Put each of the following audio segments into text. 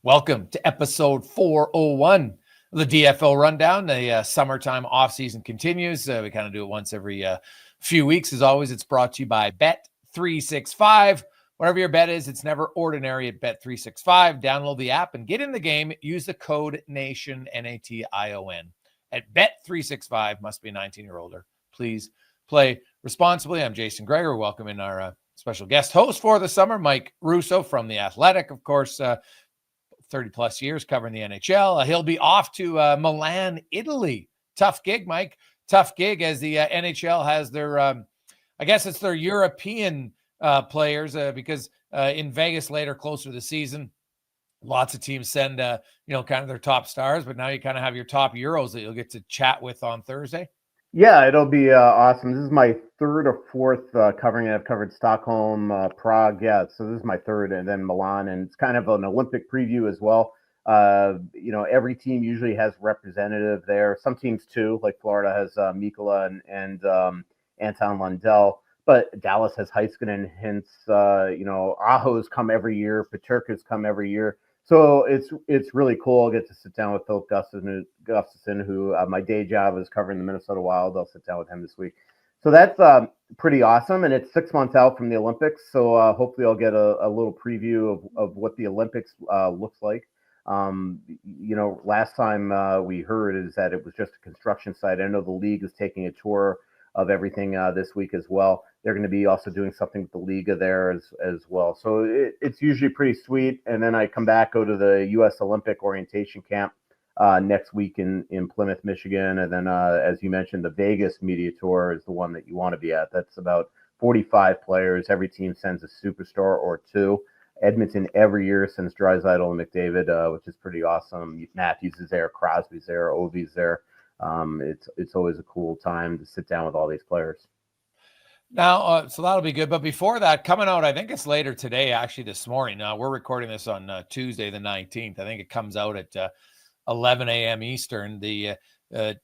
Welcome to episode 401 of the DFO Rundown. The summertime offseason continues. We kind of do it once every few weeks. As always, it's brought to you by Bet365. Whatever your bet is, it's never ordinary at Bet365. Download the app and get in the game. Use the code NATION, N-A-T-I-O-N, at Bet365. Must be 19 or older. Please play responsibly. I'm Jason Gregor. Welcome in our special guest host for the summer, Mike Russo from The Athletic, of course. 30 plus years covering the NHL. He'll be off to Milan, Italy. Tough gig, Mike. Tough gig as the NHL has their, I guess it's their European players because in Vegas later, closer to the season, lots of teams send, kind of their top stars, but now you kind of have your top Euros that you'll get to chat with on Thursday. Yeah, it'll be awesome. This is my third or fourth covering it. I've covered Stockholm, Prague. Yeah, so this is my third, and then Milan, and it's kind of an Olympic preview as well. Every team usually has representative there. Some teams too, like Florida has Mikkola and Anton Lundell, but Dallas has Heiskanen, Hintz. Aho's come every year. Peterka's come every year. So it's really cool. I'll get to sit down with Philip Gustafson, who my day job is covering the Minnesota Wild. I'll sit down with him this week. So that's pretty awesome. And it's 6 months out from the Olympics. So hopefully I'll get a little preview of what the Olympics looks like. Last time we heard is that it was just a construction site. I know the league is taking a tour of everything this week as well. They're going to be also doing something with the Liga there as well. So it's usually pretty sweet. And then I come back, go to the U.S. Olympic orientation camp next week in Plymouth, Michigan. And then, as you mentioned, the Vegas media tour is the one that you want to be at. That's about 45 players. Every team sends a superstar or two. Edmonton every year sends Draisaitl and McDavid, which is pretty awesome. Matthews is there, Crosby's there, Ovi's there. It's always a cool time to sit down with all these players. Now, so that'll be good. But before that, coming out, I think it's later today, actually this morning. Now, we're recording this on Tuesday, the 19th. I think it comes out at 11 a.m. Eastern. The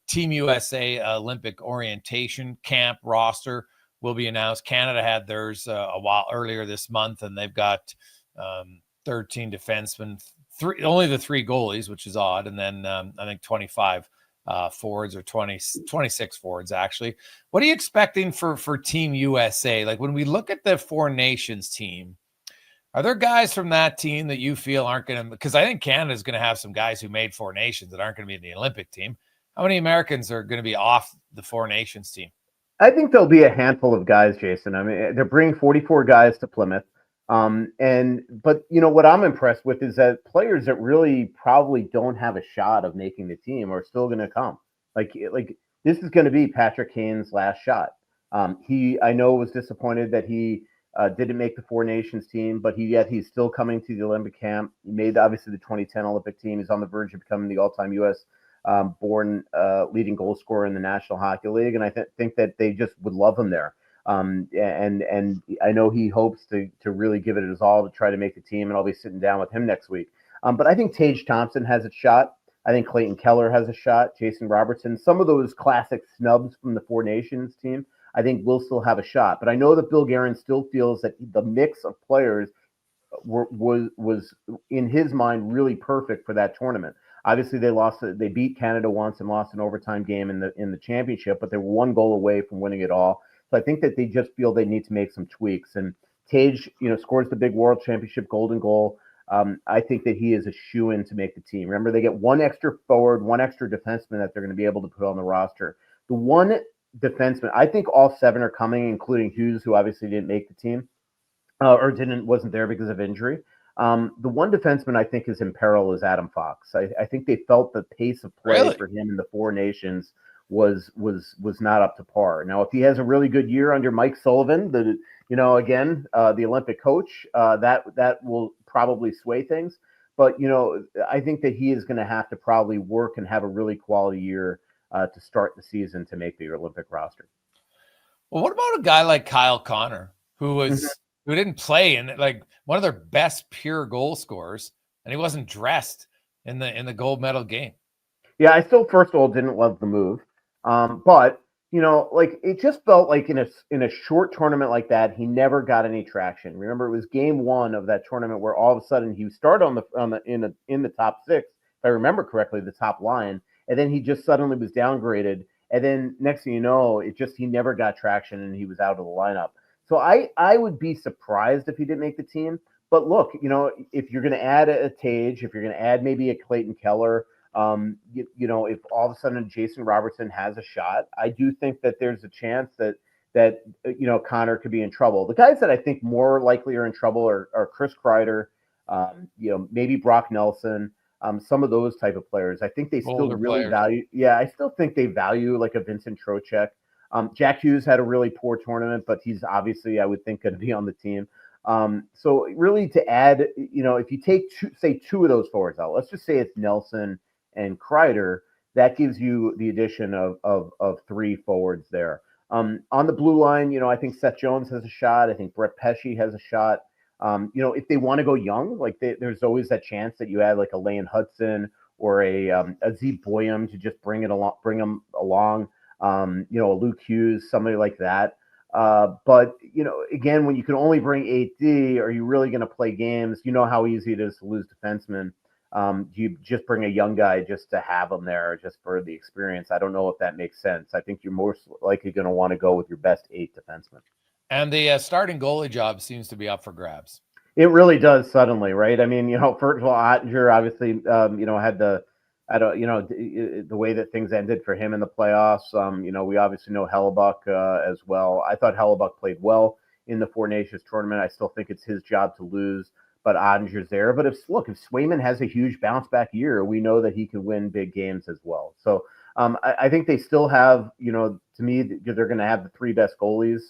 Team USA Olympic orientation camp roster will be announced. Canada had theirs a while earlier this month, and they've got 13 defensemen, only the 3 goalies, which is odd, and then I think 25 forwards, or 26 forwards, actually. What are you expecting for Team USA? Like, when we look at the Four Nations team, are there guys from that team that you feel aren't going to, because I think Canada's going to have some guys who made Four Nations that aren't going to be in the Olympic team. How many Americans are going to be off the Four Nations team? I think there'll be a handful of guys, Jason. I mean, they're bringing 44 guys to Plymouth. But what I'm impressed with is that players that really probably don't have a shot of making the team are still going to come. Like this is going to be Patrick Kane's last shot. I know was disappointed that he didn't make the Four Nations team, but he's still coming to the Olympic camp. He made obviously the 2010 Olympic team. He's on the verge of becoming the all-time U.S. Born leading goal scorer in the National Hockey League, and I think that they just would love him there. And I know he hopes to really give it his all to try to make the team, and I'll be sitting down with him next week. But I think Tage Thompson has a shot. I think Clayton Keller has a shot. Jason Robertson, some of those classic snubs from the Four Nations team, I think will still have a shot. But I know that Bill Guerin still feels that the mix of players was in his mind really perfect for that tournament. Obviously, they beat Canada once and lost an overtime game in the championship, but they were 1 goal away from winning it all. So I think that they just feel they need to make some tweaks. And Tage, scores the big World Championship golden goal. I think that he is a shoo-in to make the team. Remember, they get 1 extra forward, 1 extra defenseman that they're going to be able to put on the roster. The 1 defenseman, I think all 7 are coming, including Hughes, who obviously didn't make the team wasn't there because of injury. The 1 defenseman I think is in peril is Adam Fox. I think they felt the pace of play for him in the Four Nations was not up to par. Now, if he has a really good year under Mike Sullivan, the Olympic coach, that will probably sway things. But I think that he is going to have to probably work and have a really quality year to start the season to make the Olympic roster. Well, what about a guy like Kyle Connor, who didn't play in like one of their best pure goal scorers, and he wasn't dressed in the gold medal game? Yeah, I still first of all didn't love the move. But like it just felt like in a short tournament like that, he never got any traction. Remember, it was game one of that tournament where all of a sudden he started in the top six, if I remember correctly, the top line, and then he just suddenly was downgraded. And then next thing you know, he never got traction and he was out of the lineup. So I would be surprised if he didn't make the team. But look, if you're going to add a Tage, if you're going to add maybe a Clayton Keller, if all of a sudden Jason Robertson has a shot, I do think that there's a chance that Connor could be in trouble. The guys that I think more likely are in trouble are Chris Kreider, maybe Brock Nelson, some of those type of players. I think they still really value. Yeah, I still think they value like a Vincent Trocheck. Jack Hughes had a really poor tournament, but he's obviously, I would think, going to be on the team. So really to add, if you take two of those forwards out, let's just say it's Nelson and Kreider, that gives you the addition of three forwards there. On the blue line, I think Seth Jones has a shot. I think Brett Pesce has a shot. If they want to go young, like there's always that chance that you add like a Lane Hudson or a Z Boyum to just bring him along. A Luke Hughes, somebody like that. But again, when you can only bring 8D, are you really going to play games? You know how easy it is to lose defensemen. You just bring a young guy just to have him there, just for the experience. I don't know if that makes sense. I think you're most likely going to want to go with your best 8 defensemen. And the starting goalie job seems to be up for grabs. It really does suddenly, right? I mean, first of all, Ottinger obviously, had the way that things ended for him in the playoffs. We obviously know Hellebuck as well. I thought Hellebuck played well in the Four Nations tournament. I still think it's his job to lose, but Ottinger's there. But if Swayman has a huge bounce back year, we know that he can win big games as well. So I think they still have, to me, they're going to have the three best goalies,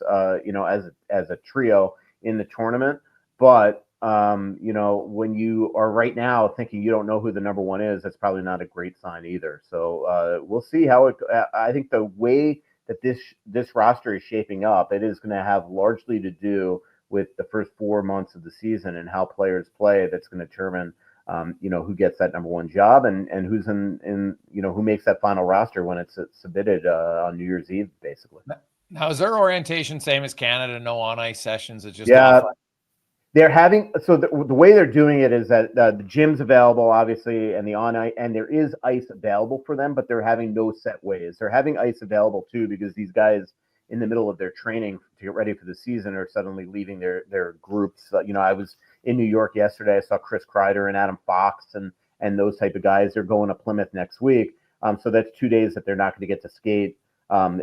as a trio in the tournament. But when you are right now thinking you don't know who the number one is, that's probably not a great sign either. So we'll see how it. I think the way that this roster is shaping up, it is going to have largely to do with the first 4 months of the season and how players play. That's going to determine, who gets that number one job and who's in who makes that final roster when it's submitted on New Year's Eve, basically. Now, is their orientation same as Canada? No on ice sessions? It's just They're having the way they're doing it is that the gym's available, obviously, and the on ice, and there is ice available for them, but they're having no set ways. They're having ice available too because these guys in the middle of their training to get ready for the season are suddenly leaving their groups. I was in New York yesterday. I saw Chris Kreider and Adam Fox and those type of guys. They're going to Plymouth next week, so that's 2 days that they're not going to get to skate.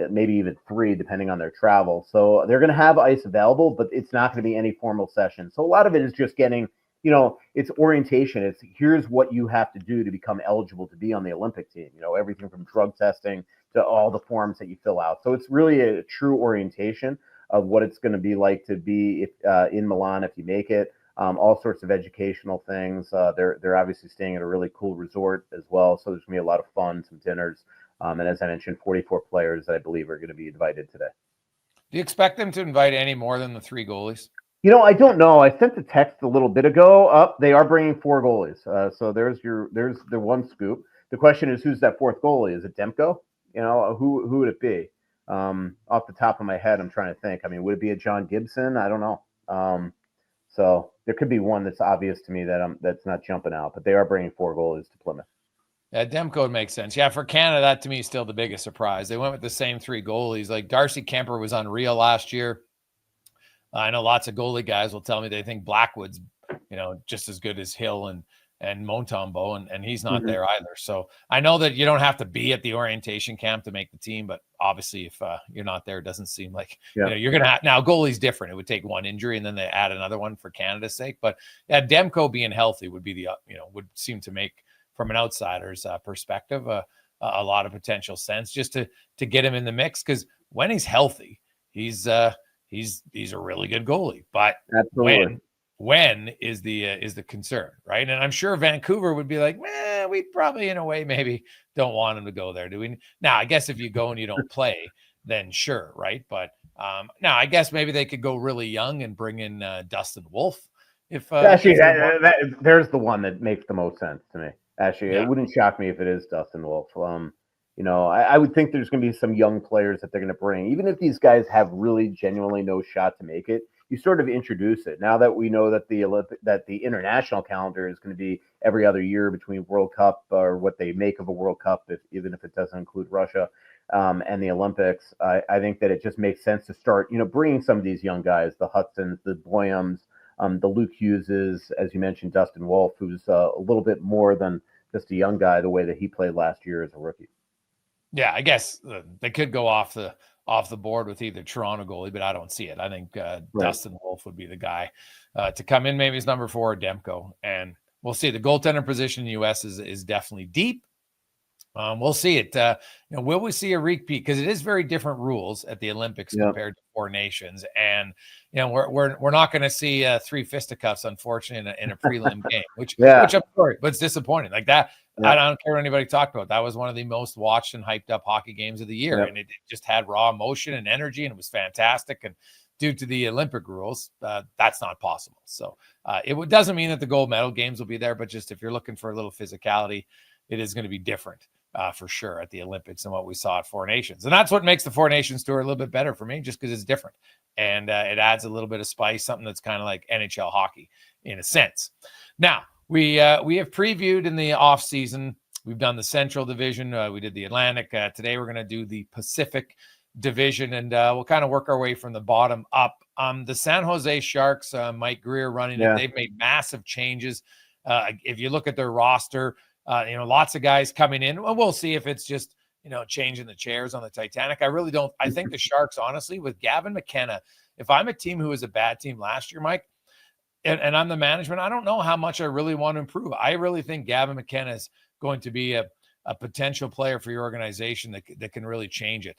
Maybe even 3, depending on their travel. So they're going to have ice available, but it's not going to be any formal session. So a lot of it is just getting, it's orientation. It's here's what you have to do to become eligible to be on the Olympic team. Everything from drug testing to all the forms that you fill out. So it's really a true orientation of what it's going to be like to be in Milan if you make it. All sorts of educational things. They're obviously staying at a really cool resort as well. So there's going to be a lot of fun, some dinners. And as I mentioned, 44 players that I believe are going to be invited today. Do you expect them to invite any more than the 3 goalies? I don't know. I sent the text a little bit ago. They are bringing 4 goalies. So there's the one scoop. The question is, who's that 4th goalie? Is it Demko? Who would it be? Off the top of my head, I'm trying to think. I mean, would it be a John Gibson? I don't know. So there could be one that's obvious to me that's not jumping out. But they are bringing 4 goalies to Plymouth. Yeah, Demko makes sense. Yeah, for Canada, that to me is still the biggest surprise. They went with the same 3 goalies. Like Darcy Kemper was unreal last year. I know lots of goalie guys will tell me they think Blackwood's, just as good as Hill and Montembeault, and he's not there either. So I know that you don't have to be at the orientation camp to make the team, but obviously if you're not there, it doesn't seem like you're going to have. Now goalie's different. It would take one injury and then they add another one for Canada's sake. But yeah, Demko being healthy would be would seem to make, from an outsider's perspective, a lot of potential sense just to get him in the mix, because when he's healthy, he's a really good goalie. But when is the concern, right? And I'm sure Vancouver would be like, we probably in a way maybe don't want him to go there. Do we? Now, I guess if you go and you don't play, then sure, right? But now I guess maybe they could go really young and bring in Dustin Wolf. Actually, there's the one that makes the most sense to me. Actually, It wouldn't shock me if it is Dustin Wolf. I would think there's going to be some young players that they're going to bring, even if these guys have really genuinely no shot to make it. You sort of introduce it now that we know that the international calendar is going to be every other year between World Cup or what they make of a World Cup, even if it doesn't include Russia, and the Olympics. I think that it just makes sense to start, bringing some of these young guys, the Hudsons, the Boyums, the Luke Hugheses, as you mentioned, Dustin Wolf, who's a little bit more than just a young guy the way that he played last year as a rookie. Yeah, I guess they could go off the board with either Toronto goalie, but I don't see it. I think Dustin Wolf would be the guy to come in. Maybe he's number 4 Demko, and we'll see. The goaltender position in the U.S. is definitely deep. We'll see it. Will we see a repeat? Because it is very different rules at the Olympics compared to 4 nations, and we're not going to see 3 fisticuffs, unfortunately, in a prelim game, which I'm sorry, but it's disappointing. Like that, I don't care what anybody talked about. That was one of the most watched and hyped up hockey games of the year, and it just had raw emotion and energy, and it was fantastic. And due to the Olympic rules, that's not possible. So it doesn't mean that the gold medal games will be there, but just if you're looking for a little physicality, it is going to be different. For sure at the Olympics than what we saw at 4 Nations. And that's what makes the 4 Nations tour a little bit better for me, just because it's different. And it adds a little bit of spice, something that's kind of like NHL hockey in a sense. Now, we have previewed in the off season. We've done the Central Division. We did the Atlantic. Today we're going to do the Pacific Division, and we'll kind of work our way from the bottom up. The San Jose Sharks, Mike Greer running it. They've made massive changes. If you look at their roster, lots of guys coming in. Well, we'll see if it's just, changing the chairs on the Titanic. I really don't. I think the Sharks, honestly, with Gavin McKenna, if I'm a team who was a bad team last year, Mike, and I'm the management, I don't know how much I really want to improve. I really think Gavin McKenna is going to be a potential player for your organization that can really change it.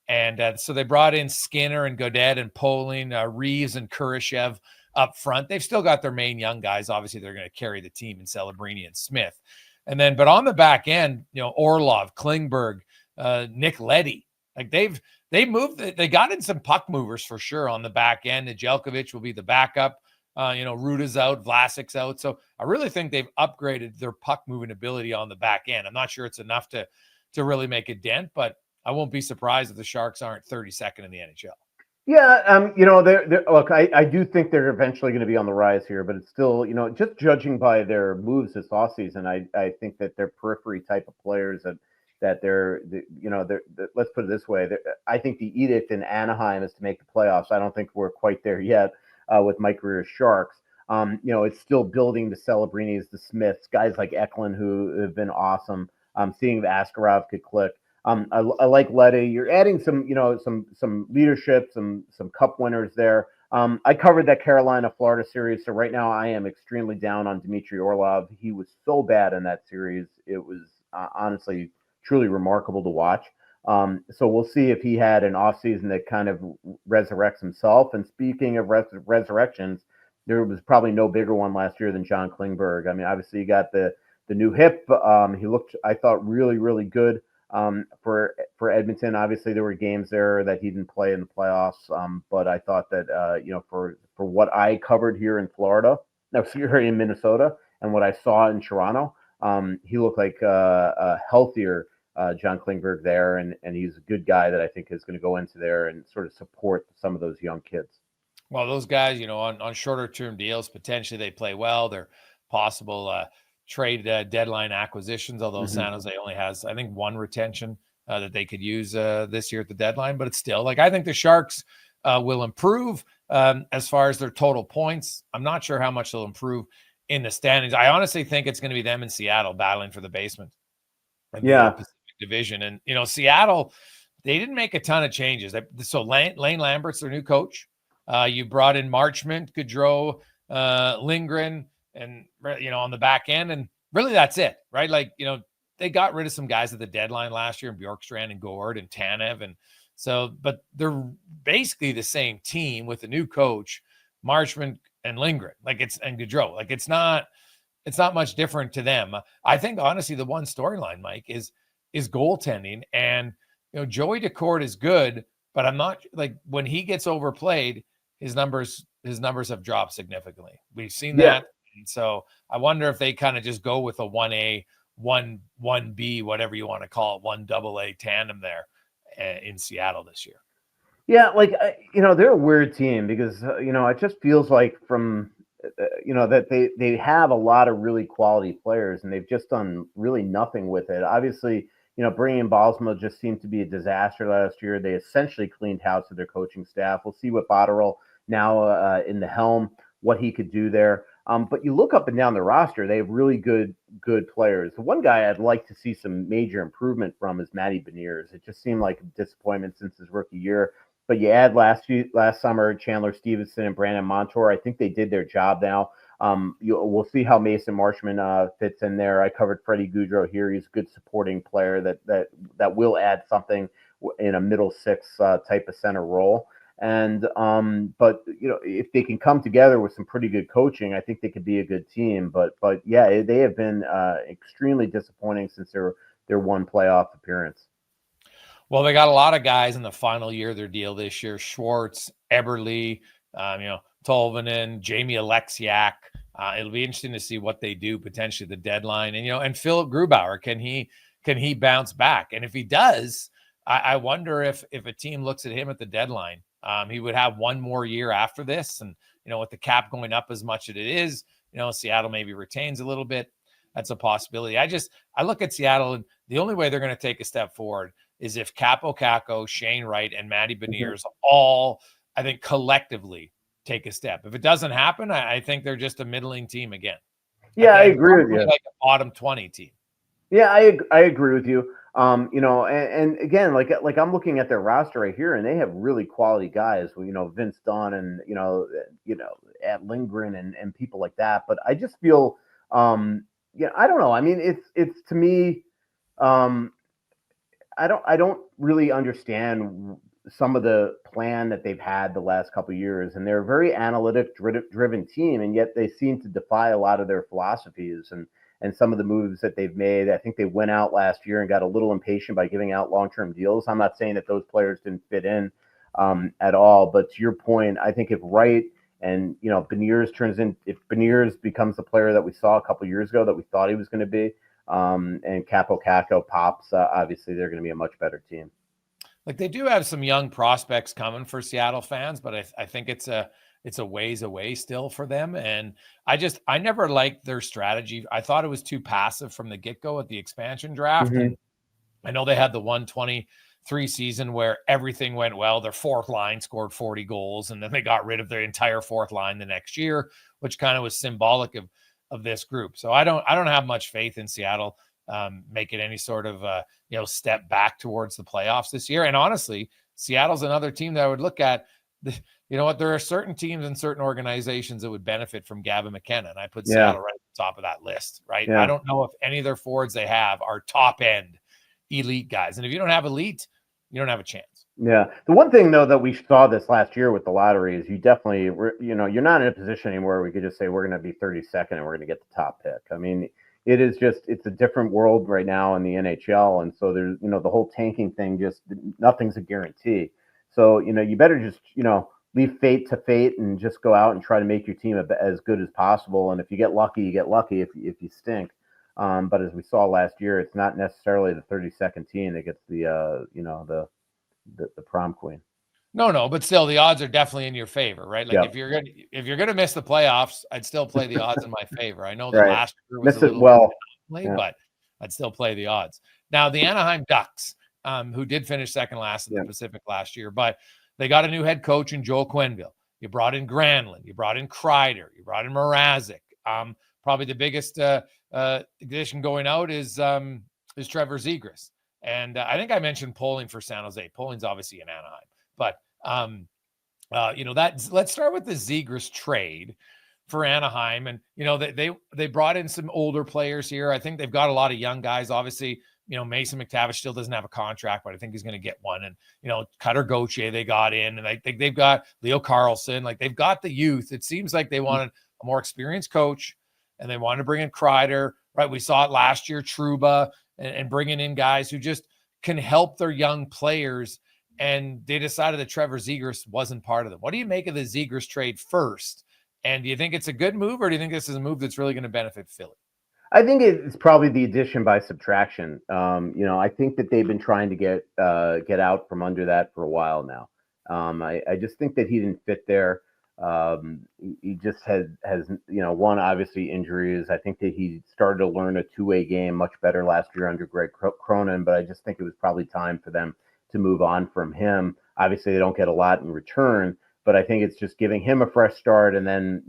And so they brought in Skinner and Godet and Poling, Reeves and Kurashev up front. They've still got their main young guys. Obviously, they're going to carry the team in Celebrini and Smith. And then, but on the back end, Orlov, Klingberg, Nick Leddy, like they moved, they got in some puck movers for sure on the back end. Nedeljkovic will be the backup. Ruta's out, Vlasic's out. So I really think they've upgraded their puck moving ability on the back end. I'm not sure it's enough to really make a dent, but I won't be surprised if the Sharks aren't 32nd in the NHL. Yeah, look, I do think they're eventually going to be on the rise here, but it's still, just judging by their moves this offseason, I think that they're periphery type of players that they're let's put it this way. I think the edict in Anaheim is to make the playoffs. I don't think we're quite there yet with Mike Greer's Sharks. It's still building the Celebrinis, the Smiths, guys like Eklund who have been awesome. Seeing the Askarov could click. I like Leddy. You're adding some leadership, some cup winners there. I covered that Carolina-Florida series, so right now I am extremely down on Dmitry Orlov. He was so bad in that series. It was honestly truly remarkable to watch. So we'll see if he had an offseason that kind of resurrects himself. And speaking of resurrections, there was probably no bigger one last year than John Klingberg. I mean, obviously you got the new hip. He looked, I thought, really, really good. For Edmonton, obviously there were games there that he didn't play in the playoffs, but I thought that for what I covered here in in Minnesota, and what I saw in Toronto, he looked like a healthier John Klingberg there, and he's a good guy that I think is going to go into there and sort of support some of those young kids. Well, those guys, on shorter term deals, potentially they play well. They're possible trade deadline acquisitions, although San Jose only has, I think, 1 retention that they could use this year at the deadline. But it's still, like, I think the Sharks will improve as far as their total points. I'm not sure how much they'll improve in the standings. I honestly think it's going to be them in Seattle battling for the basement in the Pacific Division. And, Seattle, they didn't make a ton of changes. So Lane Lambert's their new coach. You brought in Marchment, Gaudreau, Lindgren, and, on the back end. And really that's it, right? Like, they got rid of some guys at the deadline last year, Bjorkstrand and Gord and Tanev. And so, but they're basically the same team with a new coach, Marchment and Lindgren, and Gaudreau. Like, it's not much different to them. I think, honestly, the one storyline, Mike, is goaltending. And, Joey Decourt is good, but I'm not, like, when he gets overplayed, his numbers have dropped significantly. We've seen that. And so I wonder if they kind of just go with a 1A, 1B, whatever you want to call it, 1AA tandem there in Seattle this year. Yeah, like, they're a weird team because, it just feels like from, that they have a lot of really quality players and they've just done really nothing with it. Obviously, bringing in Bosma just seemed to be a disaster last year. They essentially cleaned house of their coaching staff. We'll see what Botterill now in the helm, what he could do there. But you look up and down the roster, they have really good players. The one guy I'd like to see some major improvement from is Matty Beniers. It just seemed like a disappointment since his rookie year. But you add last summer, Chandler Stevenson and Brandon Montour. I think they did their job now. We'll see how Mason Marshman fits in there. I covered Freddie Goudreau here. He's a good supporting player that will add something in a middle six type of center role. And but if they can come together with some pretty good coaching, I think they could be a good team. But yeah, they have been extremely disappointing since their one playoff appearance. Well, they got a lot of guys in the final year of their deal this year: Schwartz, Eberle, Tolvanen, Jamie Alexiak. It'll be interesting to see what they do potentially at the deadline. And Philip Grubauer, can he bounce back? And if he does, I wonder if a team looks at him at the deadline. He would have one more year after this. And, with the cap going up as much as it is, Seattle maybe retains a little bit. That's a possibility. I look at Seattle, and the only way they're going to take a step forward is if Capo Caco, Shane Wright, and Matty Beniers all, I think, collectively take a step. If it doesn't happen, I think they're just a middling team again. Yeah, I agree with you. Like a bottom 20 team. Yeah, I agree with you. And again, like I'm looking at their roster right here, and they have really quality guys. Vince Dunn and at Lindgren and people like that. But I just feel, I don't know. I mean, it's to me, I don't really understand some of the plan that they've had the last couple of years, and they're a very analytic driven team, and yet they seem to defy a lot of their philosophies and some of the moves that they've made. I think they went out last year and got a little impatient by giving out long-term deals. I'm not saying that those players didn't fit in at all, but to your point, I think if Wright and if Beniers becomes the player that we saw a couple of years ago that we thought he was going to be, and Capo Caco pops, obviously they're going to be a much better team. Like, they do have some young prospects coming for Seattle fans, but I think it's a ways away still for them. And I never liked their strategy. I thought it was too passive from the get-go at the expansion draft. Mm-hmm. And I know they had the 123 season where everything went well. Their fourth line scored 40 goals, and then they got rid of their entire fourth line the next year, which kind of was symbolic of this group. So I don't have much faith in Seattle making any sort of step back towards the playoffs this year. And honestly, Seattle's another team that I would look at. You know what? There are certain teams and certain organizations that would benefit from Gavin McKenna, and I put Seattle right at the top of that list. Right? Yeah. I don't know if any of their forwards they have are top end elite guys, and if you don't have elite, you don't have a chance. Yeah. The one thing though that we saw this last year with the lottery is you definitely you're not in a position anymore where we could just say we're going to be 32nd and we're going to get the top pick. I mean, it's a different world right now in the NHL, and so there's the whole tanking thing, just nothing's a guarantee. So you better just leave fate to fate and just go out and try to make your team as good as possible. And if you get lucky, you get lucky. If you stink, but as we saw last year, it's not necessarily the 32nd team that gets the prom queen. No, but still, the odds are definitely in your favor, right? Like, if you're gonna miss the playoffs, I'd still play the odds in my favor. I know the last year was a little but I'd still play the odds. Now, the Anaheim Ducks, who did finish second last in the Pacific last year, but they got a new head coach in Joel Quenneville. You brought in Granlund, you brought in Kreider, you brought in Mrazek. Probably the biggest addition going out is Trevor Zegras. And I think I mentioned Poling for San Jose. Poling's obviously in Anaheim, but let's start with the Zegras trade for Anaheim. And they brought in some older players here. I think they've got a lot of young guys. Obviously, Mason McTavish still doesn't have a contract, but I think he's going to get one. And Cutter Gauthier they got in, and I think they've got Leo Carlson. Like, they've got the youth. It seems like they wanted a more experienced coach, and they wanted to bring in Kreider. Right, we saw it last year, Trouba, and bringing in guys who just can help their young players. And they decided that Trevor Zegras wasn't part of them. What do you make of the Zegras trade first? And do you think it's a good move, or do you think this is a move that's really going to benefit Philly? I think it's probably the addition by subtraction. I think that they've been trying to get out from under that for a while now. I just think that he didn't fit there. He just has one, obviously injuries. I think that he started to learn a two-way game much better last year under Greg Cronin, but I just think it was probably time for them to move on from him. Obviously, they don't get a lot in return, but I think it's just giving him a fresh start and then,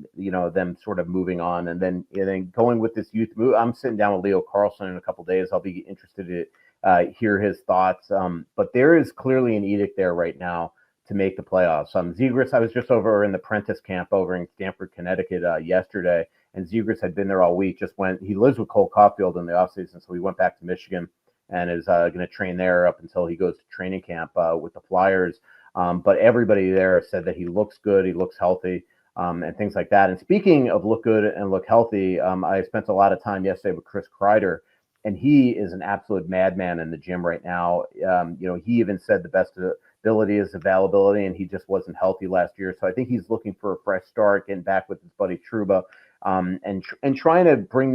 them sort of moving on and then going with this youth move. I'm sitting down with Leo Carlson in a couple of days. I'll be interested to hear his thoughts. But there is clearly an edict there right now to make the playoffs. Zegras, I was just over in the Prentice camp over in Stamford, Connecticut yesterday, and Zegras had been there all week. He lives with Cole Caulfield in the offseason, so he went back to Michigan and is going to train there up until he goes to training camp with the Flyers. But everybody there said that he looks good, he looks healthy, and things like that. And speaking of look good and look healthy, I spent a lot of time yesterday with Chris Kreider, and he is an absolute madman in the gym right now. He even said the best ability is availability, and he just wasn't healthy last year. So I think he's looking for a fresh start, getting back with his buddy Trouba, and trying to bring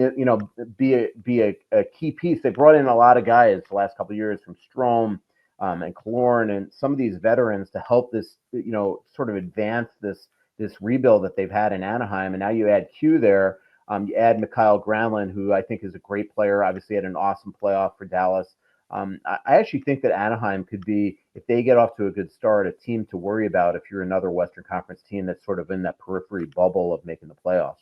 be a key piece. They brought in a lot of guys the last couple of years from Strome. And Killorn and some of these veterans to help this, sort of advance this rebuild that they've had in Anaheim. And now you add Q there. You add Mikhail Granlund, who I think is a great player, obviously had an awesome playoff for Dallas. I actually think that Anaheim could be, if they get off to a good start, a team to worry about if you're another Western Conference team that's sort of in that periphery bubble of making the playoffs.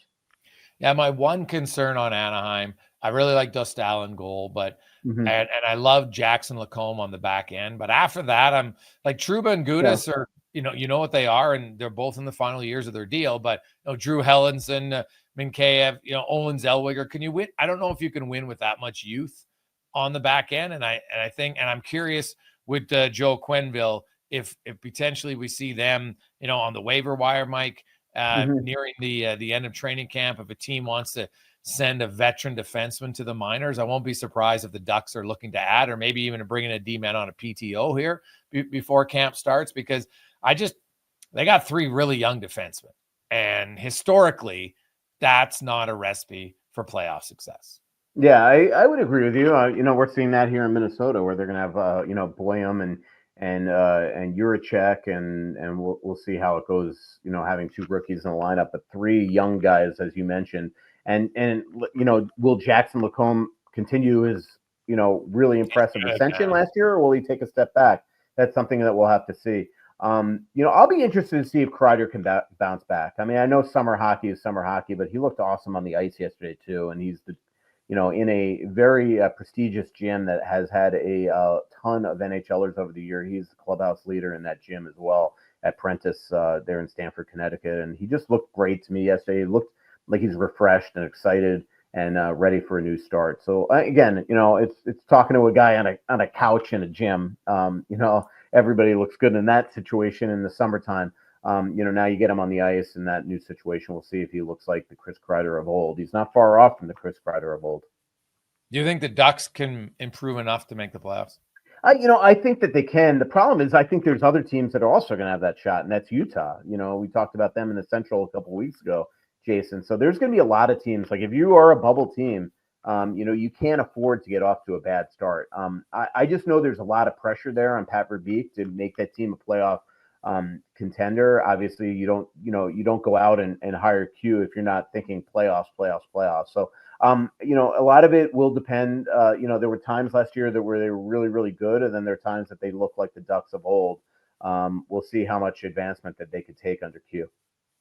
Yeah, my one concern on Anaheim, I really like Dostal in goal, but and I love Jackson Lacombe on the back end. But after that, I'm like Trouba and Gudas are, you know what they are, and they're both in the final years of their deal. But Drew Hellenson, Minkeyev, Owen Zellweger, can you win? I don't know if you can win with that much youth on the back end. And I think, and I'm curious with Joe Quenneville, if potentially we see them, on the waiver wire, Mike. Nearing the end of training camp, if a team wants to send a veteran defenseman to the minors, I won't be surprised if the Ducks are looking to add, or maybe even to bring in a D-man on a PTO here before camp starts, because they got three really young defensemen, and historically that's not a recipe for playoff success. Yeah, I would agree with you. We're seeing that here in Minnesota, where they're going to have Boyum and Juracek, and we'll see how it goes, having two rookies in the lineup, but three young guys, as you mentioned. And will Jackson Lacombe continue his, really impressive ascension last year, or will he take a step back? That's something that we'll have to see. I'll be interested to see if Kreider can bounce back. I mean, I know summer hockey is summer hockey, but he looked awesome on the ice yesterday too, and he's in a very prestigious gym that has had a ton of NHLers over the year. He's the clubhouse leader in that gym as well at Prentice there in Stamford, Connecticut. And he just looked great to me yesterday. He looked like he's refreshed and excited and ready for a new start. So again, it's talking to a guy on a couch in a gym. Everybody looks good in that situation in the summertime. Now you get him on the ice in that new situation. We'll see if he looks like the Chris Kreider of old. He's not far off from the Chris Kreider of old. Do you think the Ducks can improve enough to make the playoffs? I think that they can. The problem is I think there's other teams that are also going to have that shot, and that's Utah. We talked about them in the Central a couple of weeks ago, Jason. So there's going to be a lot of teams. Like if you are a bubble team, you can't afford to get off to a bad start. I just know there's a lot of pressure there on Pat Verbeek to make that team a playoff contender. Obviously, you don't go out and hire Q if you're not thinking playoffs. So, a lot of it will depend. There were times last year where they were really, really good, and then there are times that they look like the Ducks of old. We'll see how much advancement that they could take under Q.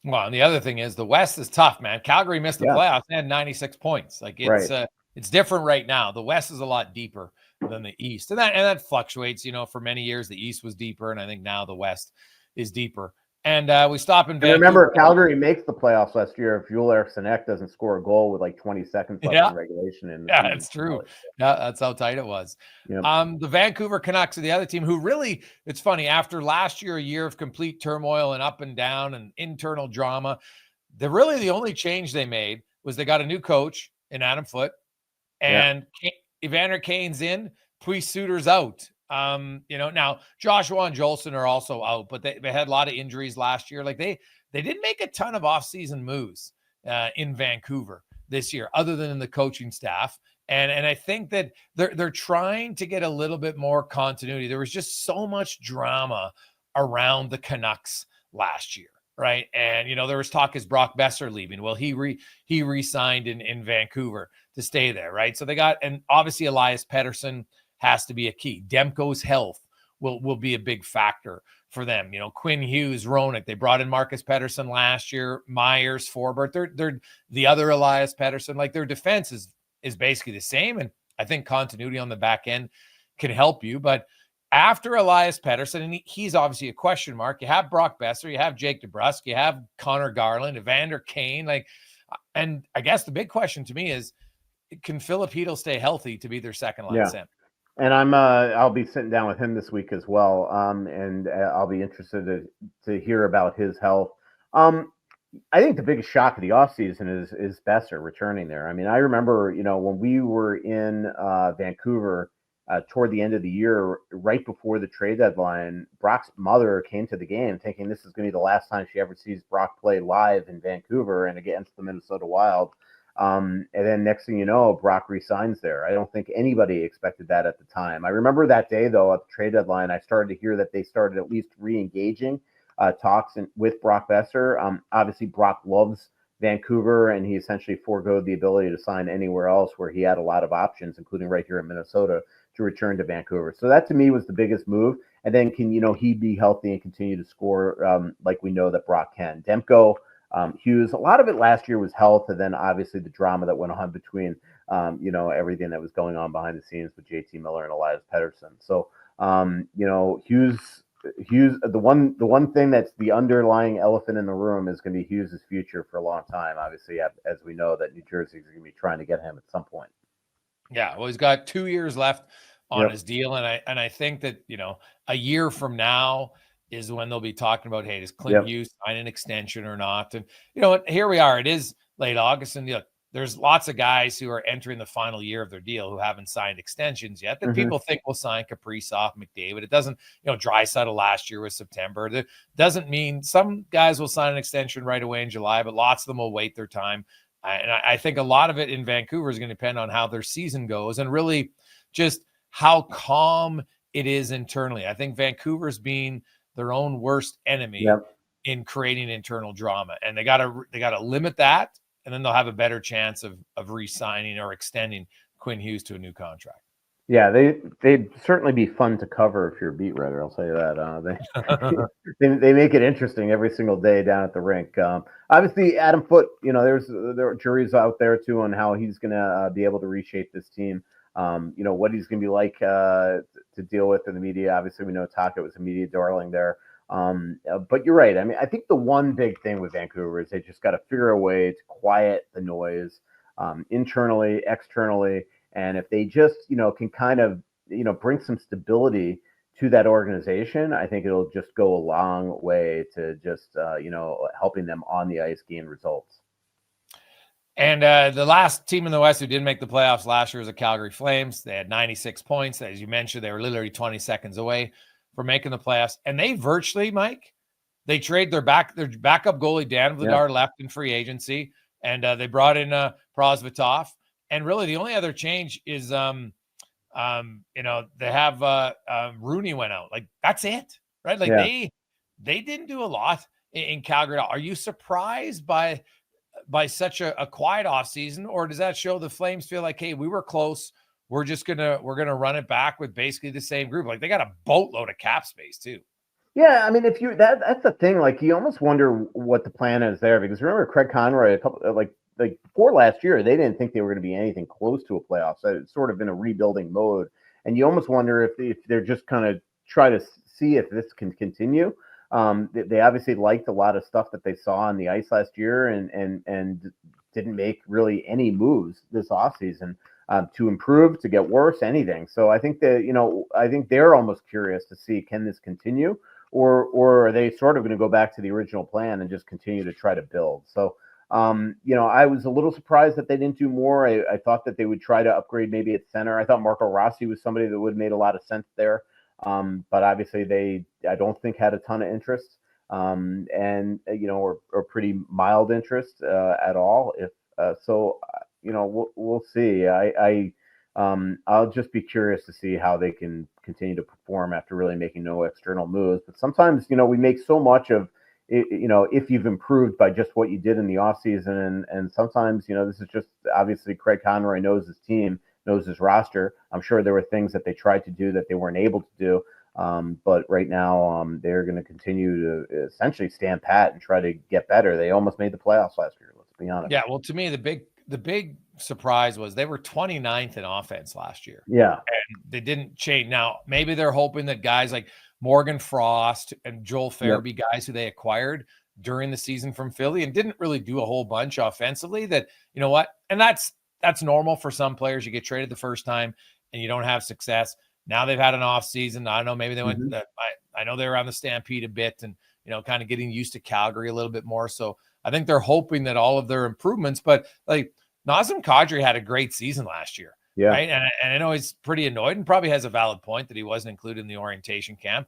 Well, and the other thing is the West is tough, man. Calgary missed the playoffs and had 96 points. Like it's different right now. The West is a lot deeper than the East, and that fluctuates. For many years the East was deeper, and I think now the West is deeper. And we stop in Vancouver. Remember, Calgary makes the playoffs last year if Joel Eriksson Ek doesn't score a goal with like 20 seconds left in regulation. It's true. Yeah, that's how tight it was. Yep. The Vancouver Canucks are the other team who really, it's funny, after last year, a year of complete turmoil and up and down and internal drama, the only change they made was they got a new coach in Adam Foote, and Evander Kane's in, Puis Suter's out. Now Joshua and Jolson are also out, but they had a lot of injuries last year. Like they didn't make a ton of offseason moves in Vancouver. this year, other than in the coaching staff. And I think that they're trying to get a little bit more continuity. There was just so much drama around the Canucks last year, right? And there was talk, is Brock Besser leaving? Well, he re-signed in Vancouver to stay there, right? So they got, and obviously Elias Pettersson has to be a key. Demko's health will be a big factor for them. Quinn Hughes, Roenick, they brought in Marcus Pettersson last year, Myers, Forbert. They're the other Elias Pettersson. Like, their defense is basically the same. And I think continuity on the back end can help you. But after Elias Pettersson, and he's obviously a question mark, you have Brock Besser, you have Jake DeBrusk, you have Connor Garland, Evander Kane. And I guess the big question to me is, can Philip Hedl stay healthy to be their second line center? And I'll be sitting down with him this week as well. And I'll be interested to hear about his health. I think the biggest shock of the offseason is Besser returning there. I mean, I remember, when we were in Vancouver toward the end of the year, right before the trade deadline, Brock's mother came to the game thinking this is going to be the last time she ever sees Brock play live in Vancouver and against the Minnesota Wild. And then next thing you know, Brock resigns there. I don't think anybody expected that at the time. I remember that day, though, at the trade deadline, I started to hear that they started at least re-engaging talks with Brock Besser. Obviously, Brock loves Vancouver, and he essentially foregoed the ability to sign anywhere else where he had a lot of options, including right here in Minnesota, to return to Vancouver. So that, to me, was the biggest move. And then can, he be healthy and continue to score like we know that Brock can. Demko, Hughes, a lot of it last year was health, and then obviously the drama that went on between, everything that was going on behind the scenes with JT Miller and Elias Pettersson. So, Hughes, the one thing that's the underlying elephant in the room is going to be Hughes' future for a long time. Obviously, as we know that New Jersey is going to be trying to get him at some point. Yeah, well, he's got 2 years left on his deal, and I think that a year from now is when they'll be talking about, hey, does Clint Hughes sign an extension or not? And here we are. It is late August, and there's lots of guys who are entering the final year of their deal who haven't signed extensions yet that people think will sign. Kaprizov, McDavid. It doesn't, Draisaitl last year was September. That doesn't mean some guys will sign an extension right away in July, but lots of them will wait their time. And I think a lot of it in Vancouver is going to depend on how their season goes and really just how calm it is internally. I think Vancouver's being their own worst enemy in creating internal drama, and they got to limit that. And then they'll have a better chance of re-signing or extending Quinn Hughes to a new contract. Yeah, they'd certainly be fun to cover if you're a beat writer. I'll tell you that. They make it interesting every single day down at the rink. Obviously, Adam Foote, there are juries out there too on how he's going to be able to reshape this team. What he's going to be like to deal with in the media. Obviously, we know Taka was a media darling there. But you're right. I mean, I think the one big thing with Vancouver is they just got to figure a way to quiet the noise internally, externally. And if they just, can kind of, bring some stability to that organization, I think it'll just go a long way to just, helping them on the ice gain results. And the last team in the West who didn't make the playoffs last year was the Calgary Flames. They had 96 points. As you mentioned, they were literally 20 seconds away for making the playoffs. And they virtually, Mike, they trade their backup goalie, Dan Vladar, left in free agency. And they brought in Prosvetov. And really the only other change is, they have Rooney went out. Like, that's it, right? Like they didn't do a lot in Calgary. Are you surprised by such a quiet offseason, or does that show the Flames feel like, hey, we were close, we're gonna run it back with basically the same group? Like, they got a boatload of cap space too. Yeah, I mean, if you that's the thing. Like, you almost wonder what the plan is there, because remember Craig Conroy, a couple like before last year, they didn't think they were going to be anything close to a playoff. So it's sort of been a rebuilding mode, and you almost wonder if they're just kind of try to see if this can continue. They obviously liked a lot of stuff that they saw on the ice last year, and didn't make really any moves this offseason to improve, to get worse, anything. So I think that, I think they're almost curious to see, can this continue, or are they sort of going to go back to the original plan and just continue to try to build? So, I was a little surprised that they didn't do more. I thought that they would try to upgrade maybe at center. I thought Marco Rossi was somebody that would have made a lot of sense there. But obviously I don't think had a ton of interest, or pretty mild interest at all, if We'll see. I'll just be curious to see how they can continue to perform after really making no external moves. But sometimes, we make so much of it, if you've improved by just what you did in the offseason. And sometimes, this is just obviously Craig Conroy knows his team, knows his roster. I'm sure there were things that they tried to do that they weren't able to do. But right now, they're going to continue to essentially stand pat and try to get better. They almost made the playoffs last year. Let's be honest. Yeah. Well, to me, the big surprise was they were 29th in offense last year. Yeah. And they didn't change. Now, maybe they're hoping that guys like Morgan Frost and Joel Farabee, guys who they acquired during the season from Philly and didn't really do a whole bunch offensively, that, you know what? And that's normal for some players. You get traded the first time and you don't have success. Now they've had an off season. I don't know, maybe they went, I know they were on the Stampede a bit and, kind of getting used to Calgary a little bit more. So I think they're hoping that all of their improvements, but like Nazem Kadri had a great season last year. Yeah. Right. And I know he's pretty annoyed and probably has a valid point that he wasn't included in the orientation camp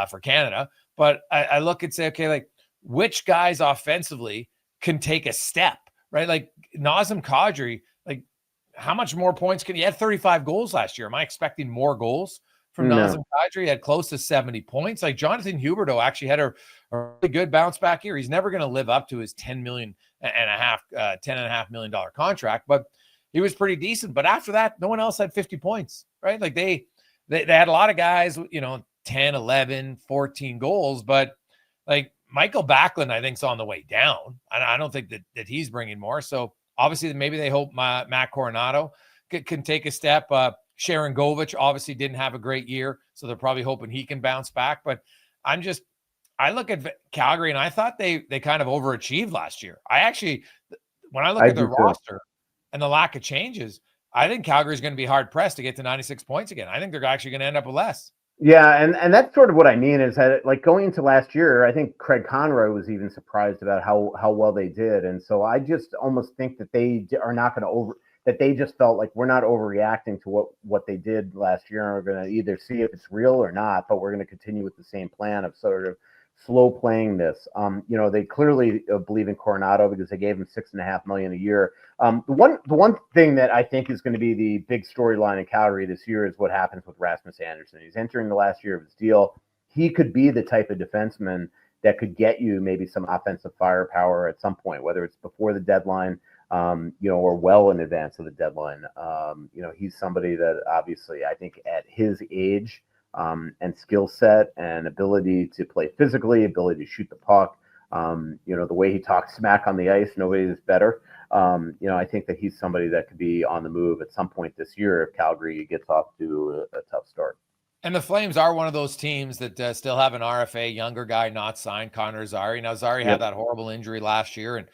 for Canada. But I look and say, okay, like which guys offensively can take a step, right? Like Nazem Kadri, like how much more points he had 35 goals last year. Am I expecting more goals from Nazem Kadri? He had close to 70 points. Like Jonathan Huberdeau actually had a really good bounce back here. He's never going to live up to his $10.5 million contract, but he was pretty decent. But after that, no one else had 50 points, right? Like they had a lot of guys, 10, 11, 14 goals, but like Michael Backlund, I think, is on the way down. I don't think that he's bringing more. So obviously maybe they hope Matt Coronado can take a step. Sharon Govich obviously didn't have a great year, so they're probably hoping he can bounce back. But I look at Calgary and I thought they kind of overachieved last year. When I look at their roster and the lack of changes, I think Calgary is going to be hard pressed to get to 96 points again. I think they're actually going to end up with less. Yeah, and that's sort of what I mean is that, like, going into last year, I think Craig Conroy was even surprised about how well they did. And so I just almost think that they are not going to that they just felt like we're not overreacting to what they did last year. And we're going to either see if it's real or not, but we're going to continue with the same plan of sort of slow playing this. They clearly believe in Coronado because they gave him $6.5 million a year. The one thing that I think is going to be the big storyline in Calgary this year is what happens with Rasmus Anderson. He's entering the last year of his deal. He could be the type of defenseman that could get you maybe some offensive firepower at some point, whether it's before the deadline, or well in advance of the deadline. He's somebody that obviously I think at his age, and skill set and ability to play physically, ability to shoot the puck. The way he talks smack on the ice, nobody is better. I think that he's somebody that could be on the move at some point this year if Calgary gets off to a tough start. And the Flames are one of those teams that still have an RFA, younger guy not signed, Connor Zary. Now, Zary had that horrible injury last year, and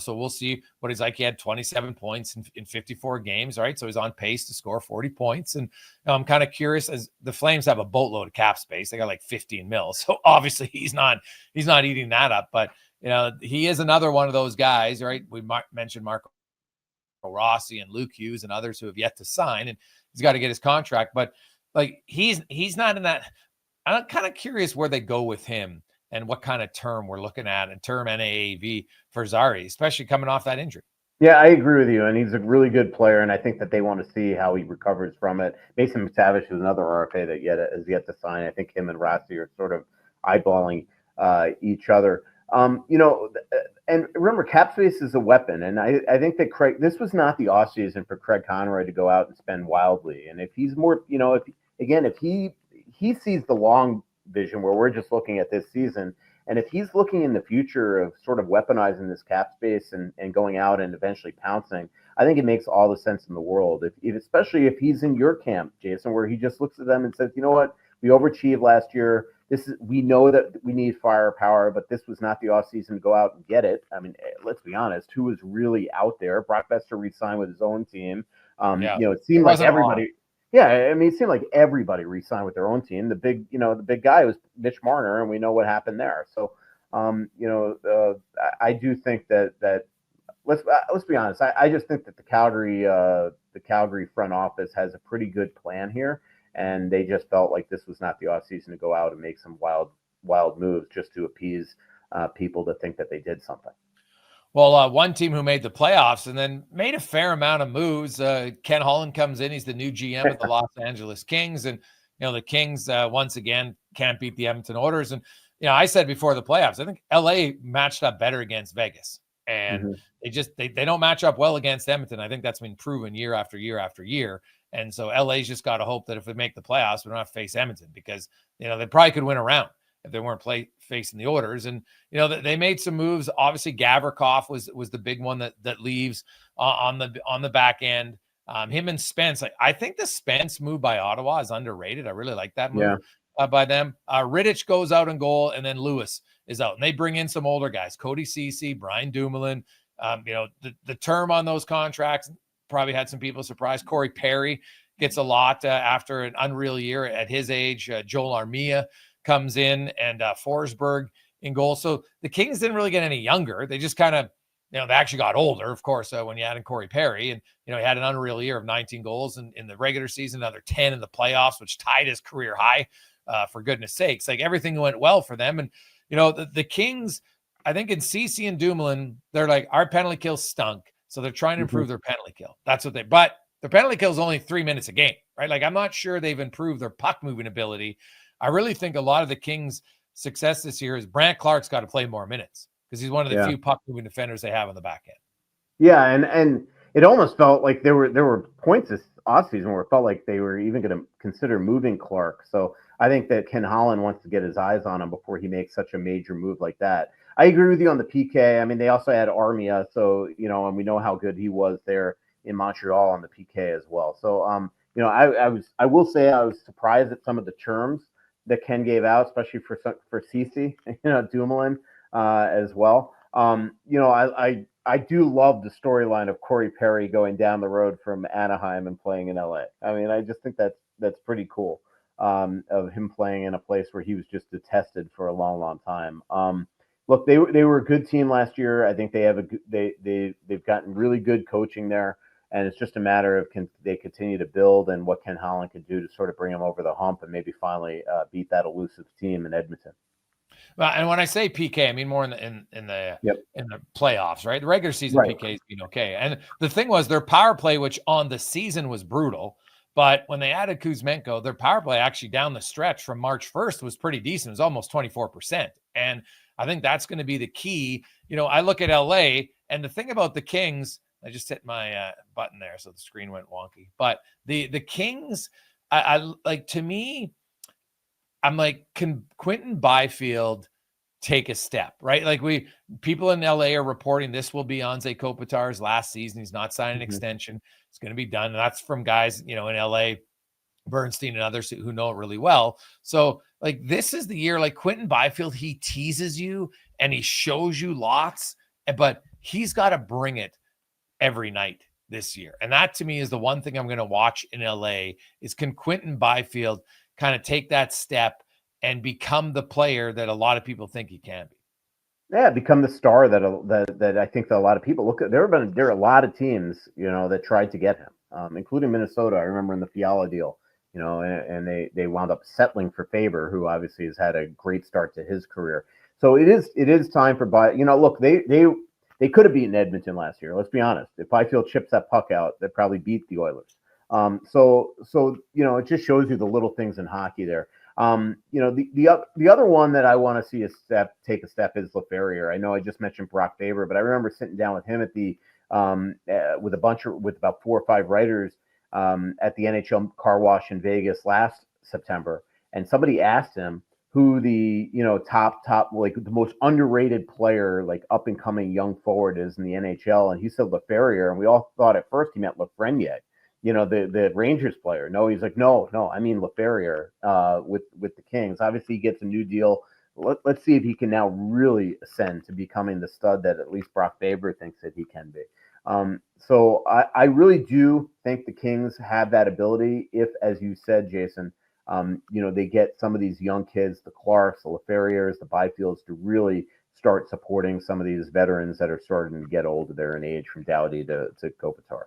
so we'll see what he's like. He had 27 points in 54 games, right? So he's on pace to score 40 points. And I'm kind of curious, as the Flames have a boatload of cap space. They got like 15 mil. So obviously he's not eating that up. But, he is another one of those guys, right? We mentioned Marco Rossi and Luke Hughes and others who have yet to sign, and he's got to get his contract. But like he's not in that. I'm kind of curious where they go with him and what kind of term we're looking at in term NAAV for Zary, especially coming off that injury. Yeah, I agree with you. And he's a really good player. And I think that they want to see how he recovers from it. Mason McTavish is another RFA that has yet to sign. I think him and Rossi are sort of eyeballing each other. And remember, cap space is a weapon. And I think that this was not the offseason for Craig Conroy to go out and spend wildly. And if he's more, if he sees the long vision where we're just looking at this season, and if he's looking in the future of sort of weaponizing this cap space and going out and eventually pouncing, I think it makes all the sense in the world. Especially if he's in your camp, Jason, where he just looks at them and says, you know what, we overachieved last year. We know that we need firepower, but this was not the offseason to go out and get it. I mean, let's be honest, who was really out there? Brock Besser re-signed with his own team. It seemed like everybody. Yeah, I mean, it seemed like everybody re-signed with their own team. The big guy was Mitch Marner, and we know what happened there. So, I do think that let's be honest. I just think that the Calgary front office has a pretty good plan here, and they just felt like this was not the offseason to go out and make some wild moves just to appease people to think that they did something. Well, one team who made the playoffs and then made a fair amount of moves. Ken Holland comes in. He's the new GM of the Los Angeles Kings. And, the Kings, once again, can't beat the Edmonton Oilers. And, I said before the playoffs, I think LA matched up better against Vegas. And they don't match up well against Edmonton. I think that's been proven year after year after year. And so LA's just got to hope that if we make the playoffs, we don't have to face Edmonton because, they probably could win a round if they weren't facing the Oilers. And, they made some moves. Obviously, Gavrikov was the big one that leaves on the back end. Him and Spence. I think the Spence move by Ottawa is underrated. I really like that move by them. Rittich goes out in goal, and then Lewis is out. And they bring in some older guys, Cody Ceci, Brian Dumoulin. The term on those contracts probably had some people surprised. Corey Perry gets a lot after an unreal year at his age. Joel Armia comes in, and Forsberg in goal. So the Kings didn't really get any younger. They just kind of, they actually got older, of course, when you add in Corey Perry. And, he had an unreal year of 19 goals in the regular season, another 10 in the playoffs, which tied his career high, for goodness sakes. Like, everything went well for them. And, the Kings, I think in Ceci and Dumoulin, they're like, our penalty kill stunk. So they're trying to improve their penalty kill. That's what but their penalty kill is only 3 minutes a game, right? Like, I'm not sure they've improved their puck moving ability. I really think a lot of the Kings' success this year is Brant Clark's got to play more minutes because he's one of the few puck moving defenders they have on the back end. Yeah, and it almost felt like there were points this offseason where it felt like they were even going to consider moving Clark. So I think that Ken Holland wants to get his eyes on him before he makes such a major move like that. I agree with you on the PK. I mean, they also had Armia, so and we know how good he was there in Montreal on the PK as well. So I will say I was surprised at some of the terms that Ken gave out, especially for Ceci, Dumoulin as well. I do love the storyline of Corey Perry going down the road from Anaheim and playing in LA. I mean, I just think that's pretty cool, of him playing in a place where he was just detested for a long, long time. Look, they were a good team last year. I think they've gotten really good coaching there. And it's just a matter of can they continue to build and what Ken Holland can do to sort of bring them over the hump and maybe finally beat that elusive team in Edmonton. Well, and when I say PK, I mean more in the playoffs, right? The regular season PK has been okay. And the thing was their power play, which on the season was brutal, but when they added Kuzmenko, their power play actually down the stretch from March 1st was pretty decent. It was almost 24%. And I think that's going to be the key. I look at LA, and the thing about the Kings, I just hit my button there, so the screen went wonky. But the Kings, I like, to me, I'm like, can Quentin Byfield take a step, right? Like, people in LA are reporting this will be Anze Kopitar's last season. He's not signing an extension. It's going to be done. And that's from guys, in LA, Bernstein and others who know it really well. So, like, this is the year, like, Quentin Byfield, he teases you and he shows you lots, but he's got to bring it every night this year. And that, to me, is the one thing I'm going to watch in LA is, can Quentin Byfield kind of take that step and become the player that a lot of people think he can be? Yeah, become the star that I think that a lot of people look at. There are a lot of teams, that tried to get him, including Minnesota. I remember in the Fiala deal, and they wound up settling for Faber, who obviously has had a great start to his career. So it is time for look, they could have beaten Edmonton last year. Let's be honest. If Byfield chips that puck out, they probably beat the Oilers. So it just shows you the little things in hockey there. The other one that I want to see take a step is LaFerriere. I know I just mentioned Brock Faber, but I remember sitting down with him at the with about 4 or 5 writers at the NHL car wash in Vegas last September, and somebody asked him who the top like the most underrated player, like up and coming young forward is in the NHL, and he said LaFerriere, and we all thought at first he meant Lafreniere, the Rangers player. No, he's like, no, I mean LaFerriere with the Kings. Obviously, he gets a new deal. Let's see if he can now really ascend to becoming the stud that at least Brock Faber thinks that he can be. So I really do think the Kings have that ability if, as you said, Jason, they get some of these young kids, the Clarks, the LaFerrieres, the Byfields, to really start supporting some of these veterans that are starting to get older there in age, from Doughty to Kopitar.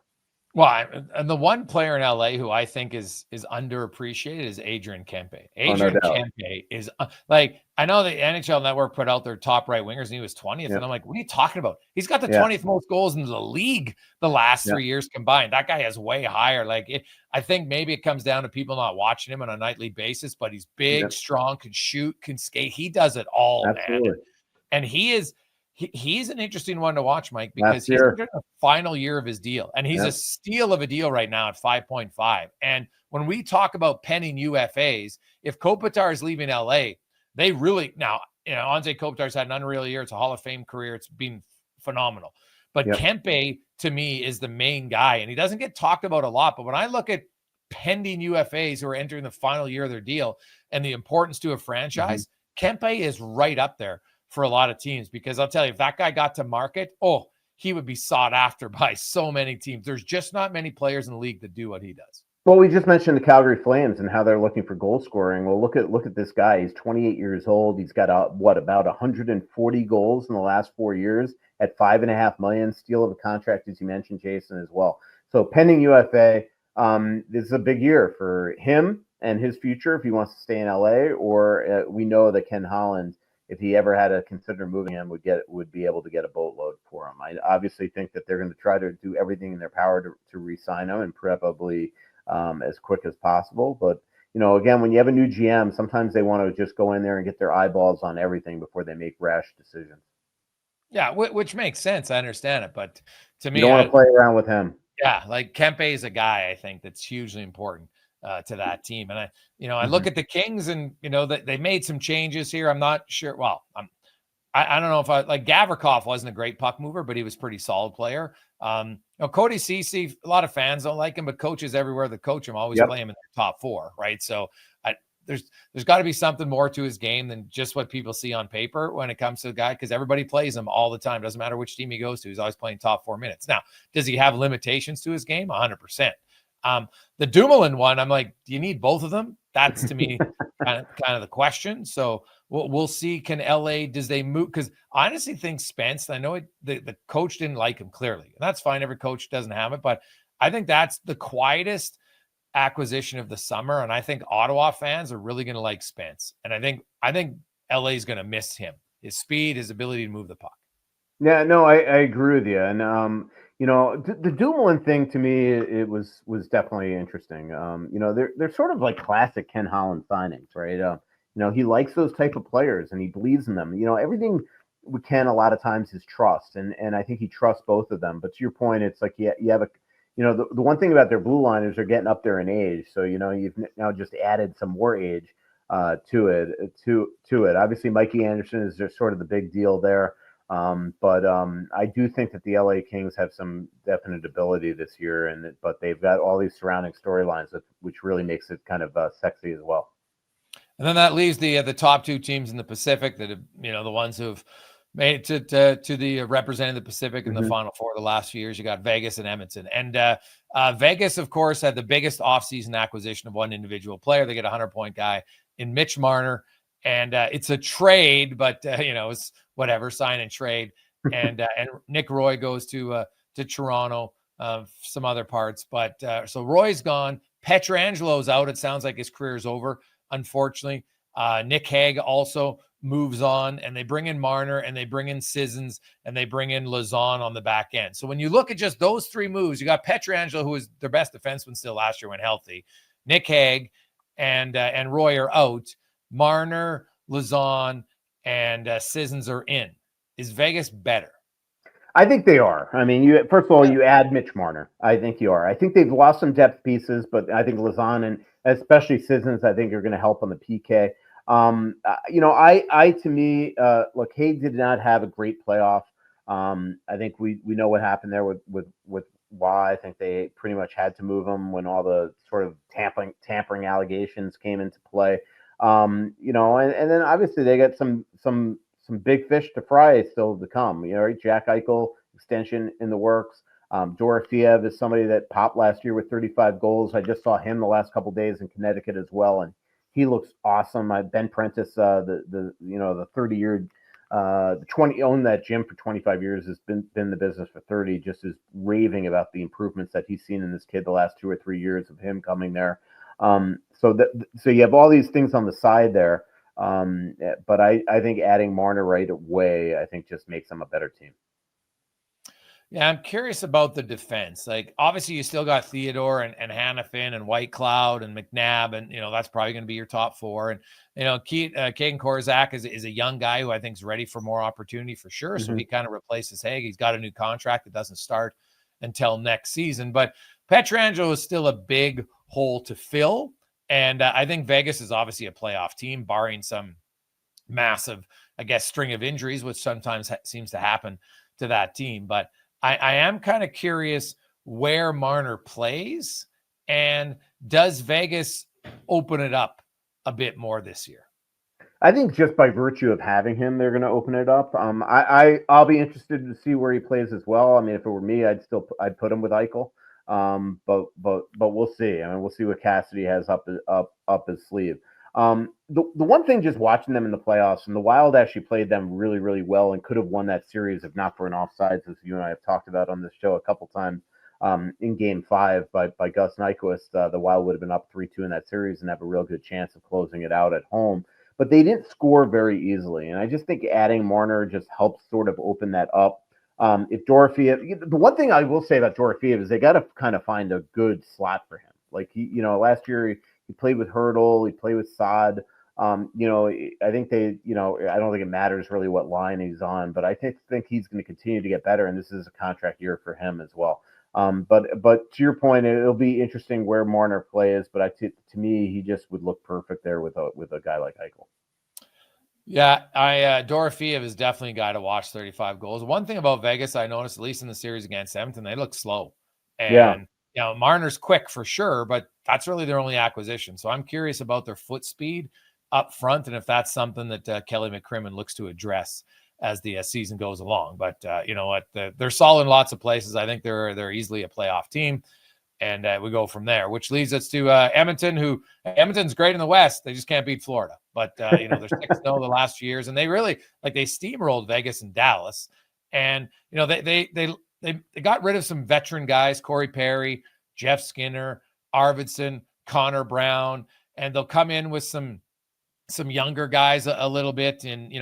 Well, and the one player in LA who I think is underappreciated is Adrian Kempe. Oh, no Adrian doubt. Kempe is like, I know the NHL Network put out their top right wingers and he was 20th. Yeah. And I'm like, what are you talking about? He's got the Yeah. 20th most goals in the league the last Yeah. 3 years combined. That guy is way higher. Like, I think maybe it comes down to people not watching him on a nightly basis, but he's big, Yeah. strong, can shoot, can skate. He does it all, man. Absolutely. And he's an interesting one to watch, Mike, because Last he's year. in the final year of his deal, and he's Yeah. a steal of a deal right now at 5.5. And when we talk about penning UFAs, if Kopitar is leaving LA, they really now, Anze Kopitar's had an unreal year. It's a Hall of Fame career. It's been phenomenal. But Yep. Kempe, to me, is the main guy, and he doesn't get talked about a lot. But when I look at pending UFAs who are entering the final year of their deal and the importance to a franchise, Kempe is right up there for a lot of teams, because I'll tell you, if that guy got to market, he would be sought after by so many teams. There's just not many players in the league that do what he does. Well, we just mentioned the Calgary Flames and how they're looking for goal scoring. Well, look at this guy. He's 28 years old. He's got about 140 goals in the last 4 years at $5.5 million. Steal of a contract, as you mentioned, Jason, as well. So pending UFA, this is a big year for him and his future if he wants to stay in LA. Or we know that Ken Holland, if he ever had to consider moving him, would be able to get a boatload for him. I obviously think that they're going to try to do everything in their power to re-sign him, and probably as quick as possible. But again, when you have a new GM, sometimes they want to just go in there and get their eyeballs on everything before they make rash decisions. Yeah, which makes sense. I understand it, but to me, you don't want to play around with him. Yeah, like Kempe is a guy I think that's hugely important to that team. And I look at the Kings, and that they made some changes here. I'm not sure. Well, I don't know if like Gavrikov wasn't a great puck mover, but he was a pretty solid player. Cody Ceci, a lot of fans don't like him, but coaches everywhere that coach him always play him in the top 4, right? So there's got to be something more to his game than just what people see on paper when it comes to the guy, because everybody plays him all the time. Doesn't matter which team he goes to. He's always playing top 4 minutes. Now, does he have limitations to his game? 100%. The Dumoulin one, I'm like, do you need both of them? That's, to me, kind of the question. So we'll see. Can LA, does they move? Because I honestly think Spence, I know the coach didn't like him, clearly. And that's fine. Every coach doesn't have it. But I think that's the quietest acquisition of the summer. And I think Ottawa fans are really going to like Spence. And I think LA is going to miss him, his speed, his ability to move the puck. Yeah, no, I agree with you. And the Dumoulin thing, to me, it was definitely interesting. They're sort of like classic Ken Holland signings, right? He likes those type of players and he believes in them. Everything with Ken a lot of times is trust, and I think he trusts both of them. But to your point, it's like you have a the one thing about their blue line is they're getting up there in age. So you've now just added some more age to it. Obviously, Mikey Anderson is just sort of the big deal there. But I do think that the LA Kings have some definite ability this year, but they've got all these surrounding storylines, which really makes it kind of sexy as well. And then that leaves the top 2 teams in the Pacific that have, the ones who have made it to the representing the Pacific in the Final Four the last few years. You got Vegas and Edmonton. And Vegas, of course, had the biggest offseason acquisition of one individual player. They get a 100-point guy in Mitch Marner. And it's a trade, but it's whatever, sign and trade. And Nick Roy goes to Toronto, some other parts. But so Roy's gone. Petrangelo's out. It sounds like his career is over, unfortunately. Nick Hague also moves on, and they bring in Marner, and they bring in Sissons, and they bring in Lazon on the back end. So when you look at just those 3 moves, you got Petrangelo, who was their best defenseman still last year when healthy. Nick Hague and Roy are out. Marner, Lazon, and Sissons are in. Is Vegas better? I think they are. I mean, first of all, you add Mitch Marner. I think you are. I think they've lost some depth pieces, but I think Lazon and especially Sissons, I think, are going to help on the PK. To me, look, Hague did not have a great playoff. I think we know what happened there with why I think they pretty much had to move him when all the sort of tampering allegations came into play. And then obviously they got some big fish to fry still to come. Right? Jack Eichel extension in the works. Dorofeev is somebody that popped last year with 35 goals. I just saw him the last couple of days in Connecticut as well, and he looks awesome. Ben Prentice, the 30-year owned that gym for 25 years, has been in the business for 30, just is raving about the improvements that he's seen in this kid the last 2 or 3 years of him coming there. So you have all these things on the side there. But I think adding Marner right away, I think just makes them a better team. Yeah, I'm curious about the defense. Like, obviously, you still got Theodore and Hannafin and White Cloud and McNabb, and that's probably going to be your top four. And Caden Korzak is a young guy who I think is ready for more opportunity for sure. So he kind of replaces Haig. He's got a new contract that doesn't start until next season. But Pietrangelo is still a big hole to fill, and I think Vegas is obviously a playoff team, barring some massive, I guess, string of injuries, which sometimes seems to happen to that team. But I am kind of curious where Marner plays, and does Vegas open it up a bit more this year? I think just by virtue of having him, they're going to open it up. I'll be interested to see where he plays as well. I mean, if it were me, I'd put him with Eichel. But we'll see. I mean, we'll see what Cassidy has up his sleeve. The one thing, just watching them in the playoffs, and the Wild actually played them really, really well and could have won that series if not for an offsides, as you and I have talked about on this show a couple times. In Game 5 by Gus Nyquist, the Wild would have been up 3-2 in that series and have a real good chance of closing it out at home. But they didn't score very easily, and I just think adding Marner just helps sort of open that up. If Dorofeev, the one thing I will say about Dorofeev is they got to kind of find a good slot for him. Like last year he played with Hurdle, he played with Saad. I think I don't think it matters really what line he's on, but I think he's going to continue to get better, and this is a contract year for him as well. But to your point, it'll be interesting where Marner plays, but to me, he just would look perfect there with a guy like Eichel. Yeah, Dorofeev is definitely a guy to watch. 35 goals. One thing about Vegas I noticed, at least in the series against Edmonton, they look slow. And Marner's quick for sure, but that's really their only acquisition. So I'm curious about their foot speed up front, and if that's something that Kelly McCrimmon looks to address as the season goes along. But you know what? They're solid in lots of places. I think they're easily a playoff team. And we go from there, which leads us to Edmonton, Edmonton's great in the West. They just can't beat Florida. But, they're 6-0 the last few years. And they really, they steamrolled Vegas and Dallas. And, they got rid of some veteran guys, Corey Perry, Jeff Skinner, Arvidsson, Connor Brown. And they'll come in with some younger guys a little bit. And,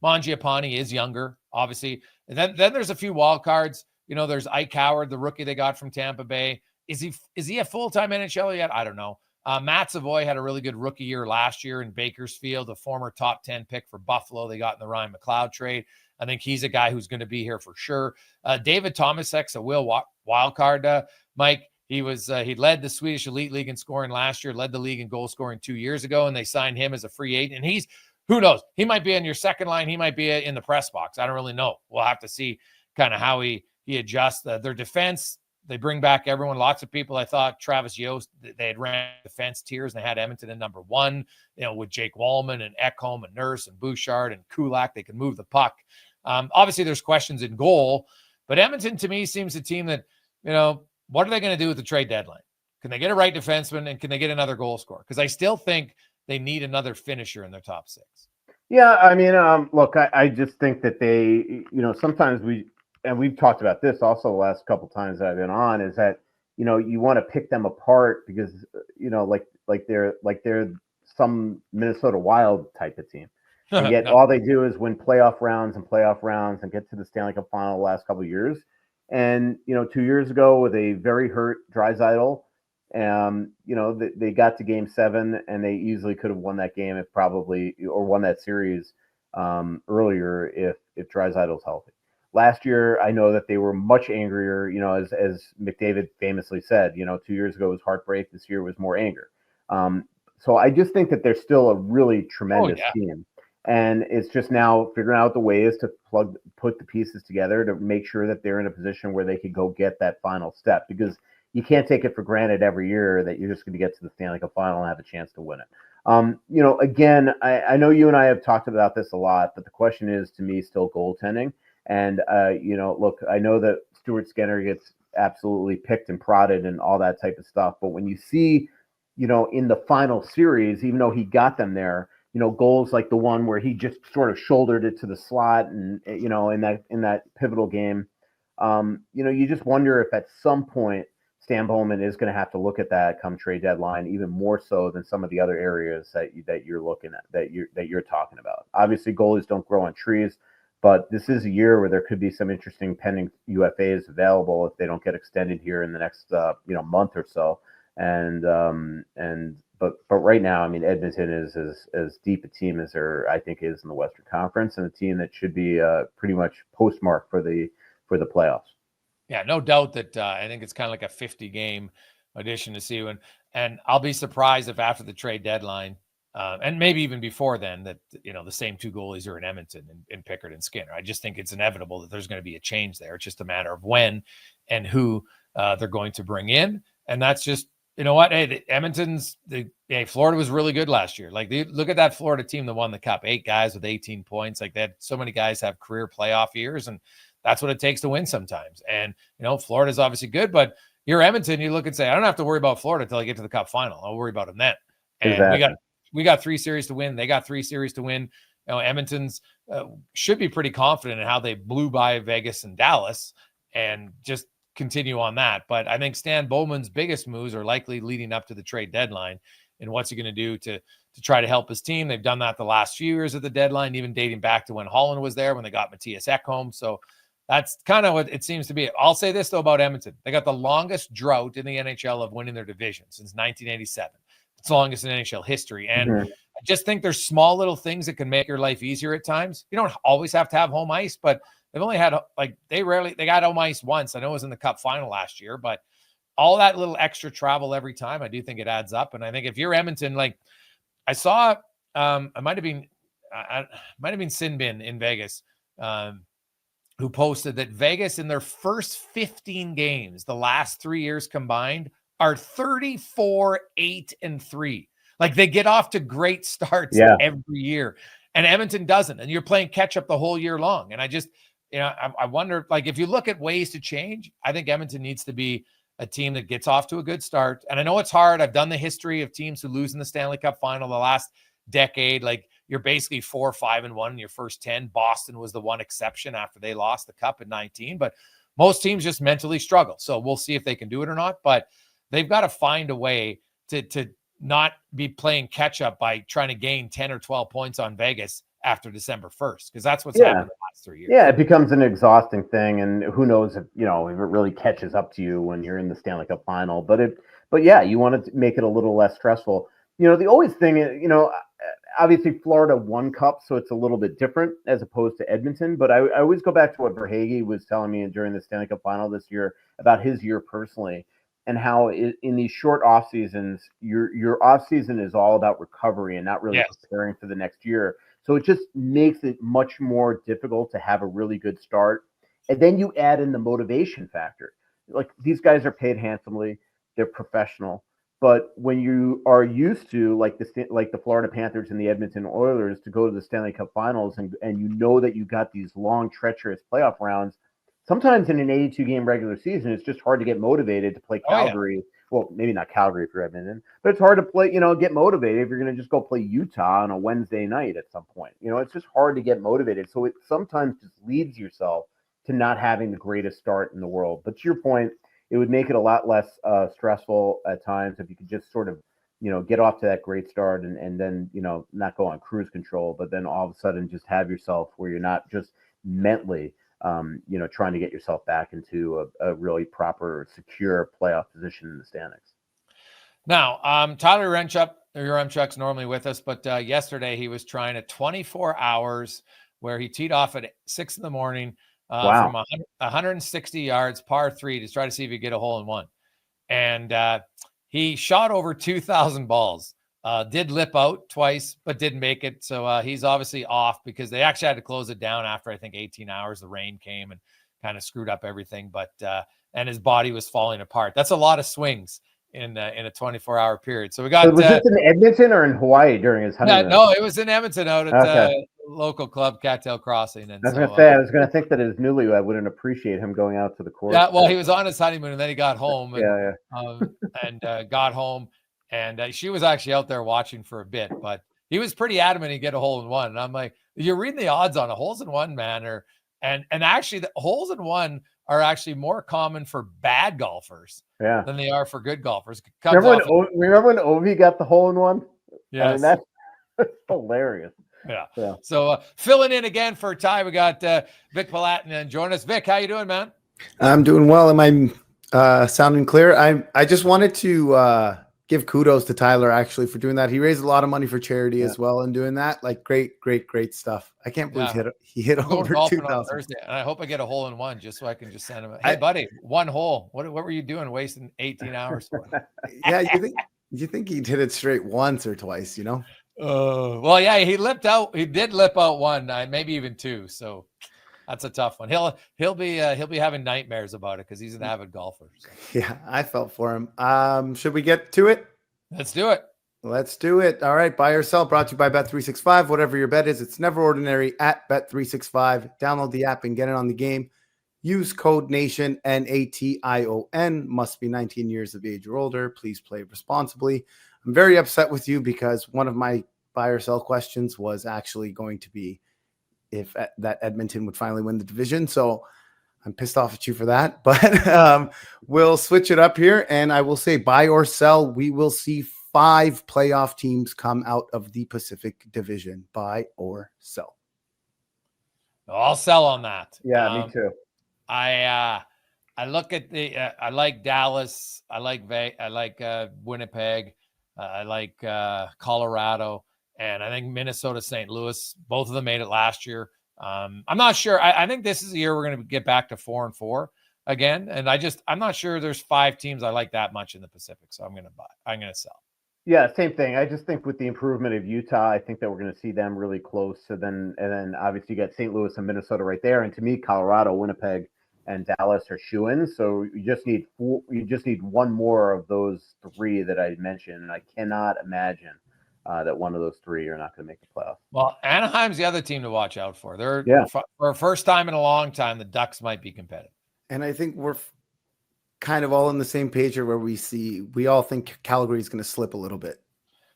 Mangiapane is younger, obviously. And then there's a few wild cards. There's Ike Howard, the rookie they got from Tampa Bay. Is he a full-time NHL yet? I don't know. Matt Savoy had a really good rookie year last year in Bakersfield, a former top 10 pick for Buffalo. They got in the Ryan McLeod trade. I think he's a guy who's going to be here for sure. David Tomasek's a wild card, Mike. He led the Swedish Elite League in scoring last year, led the league in goal scoring 2 years ago, and they signed him as a free agent. And who knows? He might be on your second line. He might be in the press box. I don't really know. We'll have to see kind of how he adjusts. Their defense. They bring back everyone. Lots of people. I thought Travis Yost, they had ran defense tiers, and they had Edmonton in number one, with Jake Wallman and Ekholm and Nurse and Bouchard and Kulak. They can move the puck. Obviously, there's questions in goal, but Edmonton, to me, seems a team that, what are they going to do with the trade deadline? Can they get a right defenseman, and can they get another goal scorer? Because I still think they need another finisher in their top six. Yeah, I mean, look, I just think that they, sometimes we've talked about this also the last couple times that I've been on, is that, you want to pick them apart because, like they're some Minnesota Wild type of team. And yet all they do is win playoff rounds and get to the Stanley Cup final the last couple of years. And, 2 years ago with a very hurt Draisaitl, they got to Game 7 and they easily could have won that game or won that series earlier if Draisaitl's healthy. Last year, I know that they were much angrier, as McDavid famously said, 2 years ago was heartbreak. This year was more anger. So I just think that they're still a really tremendous team. And it's just now figuring out the ways to put the pieces together to make sure that they're in a position where they could go get that final step, because you can't take it for granted every year that you're just going to get to the Stanley Cup final and have a chance to win it. Again, I know you and I have talked about this a lot, but the question is, to me, still goaltending. And, look, I know that Stuart Skinner gets absolutely picked and prodded and all that type of stuff. But when you see, in the final series, even though he got them there, goals like the one where he just sort of shouldered it to the slot, and in that pivotal game. You just wonder if at some point Stan Bowman is going to have to look at that come trade deadline, even more so than some of the other areas that you're looking at, that you're talking about. Obviously, goalies don't grow on trees, but this is a year where there could be some interesting pending UFAs available if they don't get extended here in the next month or so. But right now, I mean, Edmonton is as deep a team as there I think is in the Western Conference, and a team that should be pretty much postmarked for the playoffs. Yeah, no doubt that I think it's kind of like a 50-game addition to see when, and I'll be surprised if after the trade deadline, and maybe even before then, that the same two goalies are in Edmonton, in Pickard and Skinner. I just think it's inevitable that there's going to be a change there. It's just a matter of when and who they're going to bring in, and that's just what. Hey, Florida was really good last year. Like, look at that Florida team that won the Cup. 8 guys with 18 points. Like, they had so many guys have career playoff years, and that's what it takes to win sometimes. And, Florida's obviously good, but you're Edmonton, you look and say, I don't have to worry about Florida until I get to the Cup final. I'll worry about them then. And exactly. we got 3 series to win. They got 3 series to win. Edmonton's should be pretty confident in how they blew by Vegas and Dallas and just continue on that. But I think Stan Bowman's biggest moves are likely leading up to the trade deadline. And what's he going to do to try to help his team? They've done that the last few years at the deadline, even dating back to when Holland was there, when they got Matthias Ekholm. So that's kind of what it seems to be. I'll say this, though, about Edmonton. They got the longest drought in the NHL of winning their division since 1987. It's the longest in NHL history. And I just think there's small little things that can make your life easier at times. You don't always have to have home ice, but they've only had, they got home ice once. I know it was in the Cup final last year, but all that little extra travel every time, I do think it adds up. And I think if you're Edmonton, I saw, it might have been Sinbin in Vegas, who posted that Vegas in their first 15 games, the last 3 years combined, are 34-8-3. Like, they get off to great starts every year, and Edmonton doesn't. And you're playing catch up the whole year long. And I just, I wonder, if you look at ways to change, I think Edmonton needs to be a team that gets off to a good start. And I know it's hard. I've done the history of teams who lose in the Stanley Cup final the last decade. You're basically 4-5-1 in your first 10. Boston was the one exception after they lost the Cup in 19, but most teams just mentally struggle. So we'll see if they can do it or not, but they've got to find a way to not be playing catch up by trying to gain 10 or 12 points on Vegas after December 1st, because that's what's happened the last 3 years. Yeah, it becomes an exhausting thing, and who knows if it really catches up to you when you're in the Stanley Cup final. But you want to make it a little less stressful. The always thing, obviously Florida won Cup, so it's a little bit different as opposed to Edmonton. But I always go back to what Verhaeghe was telling me during the Stanley Cup final this year about his year personally, and how in these short off seasons, your off season is all about recovery and not really preparing for the next year. So it just makes it much more difficult to have a really good start. And then you add in the motivation factor. These guys are paid handsomely. They're professional. But when you are used to, like the Florida Panthers and the Edmonton Oilers, to go to the Stanley Cup finals, and that you got these long, treacherous playoff rounds, sometimes in an 82-game regular season, it's just hard to get motivated to play Calgary. Well, maybe not Calgary for Edmonton, but it's hard to play, get motivated if you're going to just go play Utah on a Wednesday night at some point. It's just hard to get motivated. So it sometimes just leads yourself to not having the greatest start in the world. But to your point, it would make it a lot less stressful at times if you could just sort of, get off to that great start and then, not go on cruise control, but then all of a sudden just have yourself where you're not just mentally, trying to get yourself back into a really proper, secure playoff position in the standings. Now, Tyler Remchuk's normally with us, but yesterday he was trying a 24 hours where he teed off at 6 a.m. From 160 yards, par 3, to try to see if he could get a hole in one. And he shot over 2,000 balls, did lip out twice, but didn't make it. So he's obviously off because they actually had to close it down after, I think, 18 hours. The rain came and kind of screwed up everything, but and his body was falling apart. That's a lot of swings in a 24-hour period. So we got. Was this in Edmonton or in Hawaii during his honeymoon? No, it was in Edmonton out at local club Cattail Crossing. And I was going to think that his newlywed wouldn't appreciate him going out to the course. Yeah, well, he was on his honeymoon and then he got home. And, and got home, and she was actually out there watching for a bit, but he was pretty adamant he'd get a hole in one. And I'm like, you're reading the odds on a holes in one, man. And actually the holes in one are actually more common for bad golfers than they are for good golfers. Remember when Ovi got the hole in one? Yes. I mean, that's hilarious. Yeah. So filling in again for Ty, we got Vic Palatine and join us. Vic, how you doing, man? I'm doing well. Am I sounding clear? I just wanted to give kudos to Tyler actually for doing that. He raised a lot of money for charity as well and doing that. Like great stuff. I can't believe he hit over 2,000. And I hope I get a hole in one just so I can just send him. Hey, buddy, one hole. What were you doing wasting 18 hours for? Yeah, you think he'd hit it straight once or twice, you know? Well, yeah, he lipped out. He did lip out one, maybe even two. So that's a tough one. He'll be having nightmares about it because he's an avid golfer. So. Yeah, I felt for him. Should we get to it? Let's do it. Let's do it. All right, buy or sell brought to you by Bet365. Whatever your bet is, it's never ordinary at Bet365. Download the app and get it on the game. Use code NATION, NATION. Must be 19 years of age or older. Please play responsibly. I'm very upset with you because one of my buy or sell questions was actually going to be if that Edmonton would finally win the division. So I'm pissed off at you for that. But we'll switch it up here, and I will say buy or sell. We will see 5 playoff teams come out of the Pacific Division. Buy or sell. I'll sell on that. Yeah, me too. I look at I like Dallas. I like Winnipeg. I like Colorado, and I think Minnesota, St. Louis. Both of them made it last year. I'm not sure. I think this is the year we're going to get back to 4-4 again. And I'm not sure there's 5 teams I like that much in the Pacific. So I'm going to sell. Yeah, same thing. I just think with the improvement of Utah, I think that we're going to see them really close. And then obviously you got St. Louis and Minnesota right there. And to me, Colorado, Winnipeg, and Dallas are shoo-ins. So you just need one more of those 3 that I mentioned. And I cannot imagine that one of those 3 are not going to make the playoffs. Well, Anaheim's the other team to watch out for. For a first time in a long time, the Ducks might be competitive. And I think we're kind of all on the same page here where we all think Calgary is going to slip a little bit.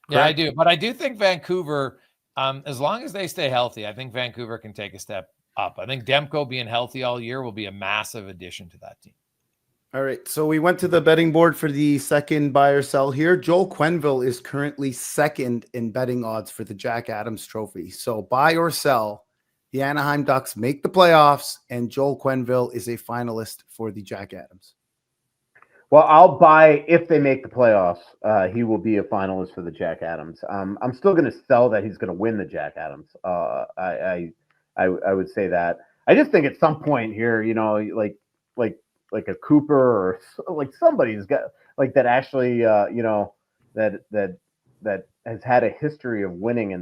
Correct? Yeah, I do. But I do think Vancouver, as long as they stay healthy, I think Vancouver can take a step up. I think Demko being healthy all year will be a massive addition to that team. All right. So we went to the betting board for the second buy or sell here. Joel Quenneville is currently second in betting odds for the Jack Adams Trophy. So buy or sell, the Anaheim Ducks make the playoffs, and Joel Quenneville is a finalist for the Jack Adams. Well, I'll buy if they make the playoffs. He will be a finalist for the Jack Adams. I'm still going to sell that he's going to win the Jack Adams. I would say that. I just think at some point here, like a Cooper or like somebody's got like that actually, that has had a history of winning in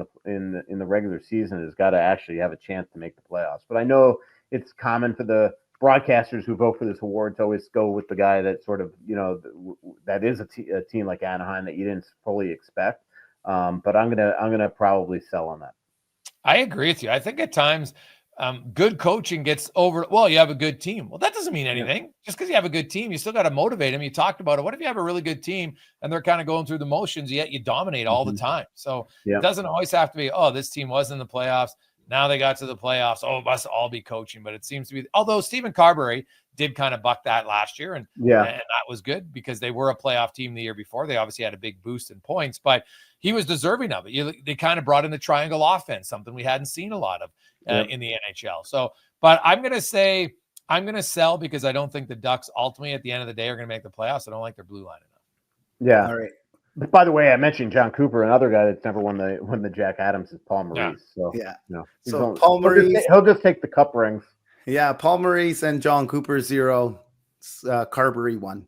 the regular season has got to actually have a chance to make the playoffs. But I know it's common for the broadcasters who vote for this award to always go with the guy that sort of, that is a team like Anaheim that you didn't fully expect. But I'm gonna probably sell on that. I agree with you. I think at times good coaching gets over. Well, you have a good team. Well, that doesn't mean anything. Yeah. Just because you have a good team, you still got to motivate them. You talked about it. What if you have a really good team and they're kind of going through the motions, yet you dominate all the time? So it doesn't always have to be, oh, this team was in the playoffs. Now they got to the playoffs. Oh, it must all be coaching. But it seems to be, although Stephen Carberry did kind of buck that last year. And that was good because they were a playoff team the year before. They obviously had a big boost in points, but he was deserving of it. They kind of brought in the triangle offense, something we hadn't seen a lot of in the NHL. So, but I'm going to sell because I don't think the Ducks ultimately at the end of the day are going to make the playoffs. I don't like their blue line enough. Yeah. All right. By the way, I mentioned John Cooper. Another guy that's never won the Jack Adams is Paul Maurice. So Paul Maurice, he'll just take the cup rings. Yeah, Paul Maurice and John Cooper 0, Carberry 1.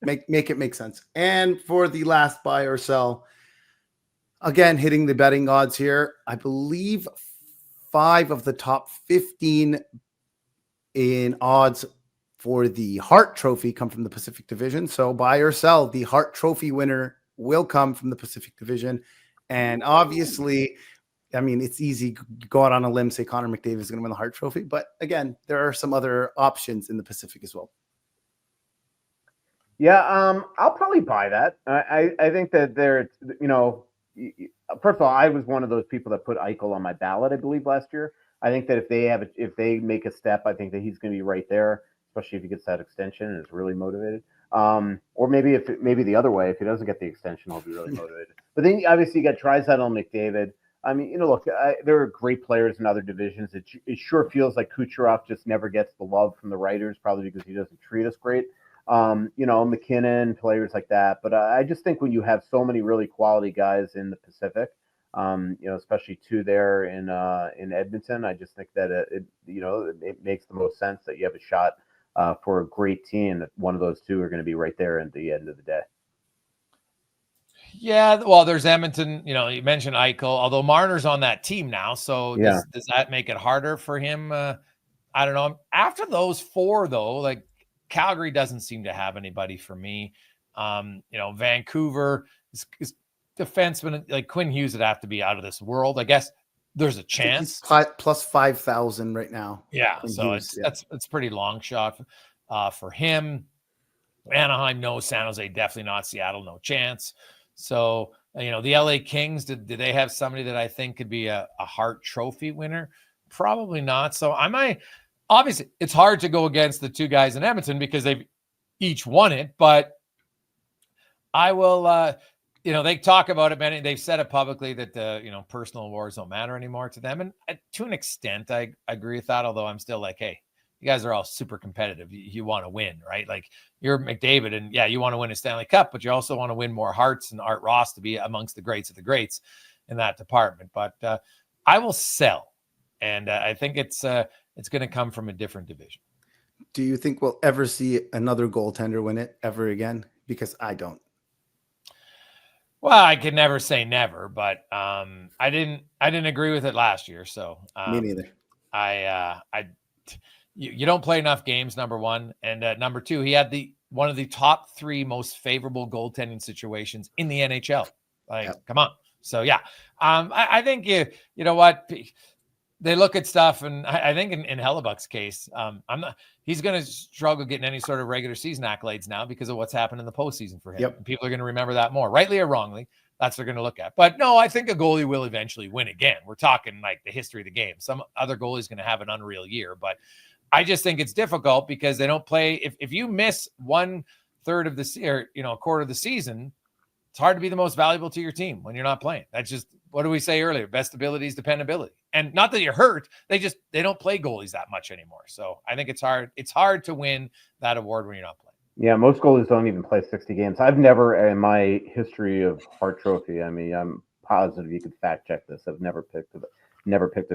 Make it make sense. And for the last buy or sell, again hitting the betting odds here, I believe 5 of the top 15 in odds for the Hart Trophy come from the Pacific Division. So buy or sell, the Hart Trophy winner will come from the Pacific Division. And obviously, I mean, it's easy to go out on a limb, say Connor McDavid is going to win the Hart Trophy. But again, there are some other options in the Pacific as well. Yeah, I'll probably buy that. I think that there, first of all, I was one of those people that put Eichel on my ballot, I believe, last year. I think that if they make a step, I think that he's going to be right there, especially if he gets that extension and is really motivated. Or maybe maybe the other way, if he doesn't get the extension, he'll be really motivated. But then obviously you got Draisaitl and McDavid. I mean, look, there are great players in other divisions. It sure feels like Kucherov just never gets the love from the writers, probably because he doesn't treat us great. McKinnon, players like that. But I just think when you have so many really quality guys in the Pacific, especially two there in Edmonton, I just think that it makes the most sense that you have a shot for a great team. That one of those two are going to be right there at the end of the day. Yeah, well, there's Edmonton. You mentioned Eichel, although Marner's on that team now. So does that make it harder for him? I don't know. After those four, though, like Calgary doesn't seem to have anybody for me. Vancouver is defenseman like Quinn Hughes would have to be out of this world. I guess there's a chance. Plus 5,000 right now. Yeah, Quinn so Hughes, it's pretty long shot for him. Anaheim, no. San Jose, definitely not. Seattle, no chance. So, the LA Kings, did they have somebody that I think could be a Hart Trophy winner? Probably not. So obviously it's hard to go against the two guys in Edmonton because they've each won it, but I will, they talk about it, man. They've said it publicly that, personal awards don't matter anymore to them. And to an extent, I agree with that. Although I'm still like, hey, you guys are all super competitive. You want to win, right? Like you're McDavid and you want to win a Stanley Cup, but you also want to win more Harts and Art Ross to be amongst the greats of the greats in that department. But I will sell. And I think it's going to come from a different division. Do you think we'll ever see another goaltender win it ever again? Because I don't. Well, I could never say never, but I didn't agree with it last year. So me neither. You don't play enough games, number one. And number two, he had one of the top three most favorable goaltending situations in the NHL. Come on. So, I think, you know what? They look at stuff, and I think in Hellebuck's case, he's going to struggle getting any sort of regular season accolades now because of what's happened in the postseason for him. Yep. And people are going to remember that more, rightly or wrongly. That's what they're going to look at. But no, I think a goalie will eventually win again. We're talking like the history of the game. Some other goalie is going to have an unreal year, but I just think it's difficult because they don't play. If you miss 1/3 of the a quarter of the season, it's hard to be the most valuable to your team when you're not playing. That's just, what did we say earlier? Best ability is dependability. And not that you're hurt. They don't play goalies that much anymore. So I think it's hard. It's hard to win that award when you're not playing. Yeah, most goalies don't even play 60 games. I've never, in my history of Hart Trophy, I mean, I'm positive you could fact check this. I've never picked a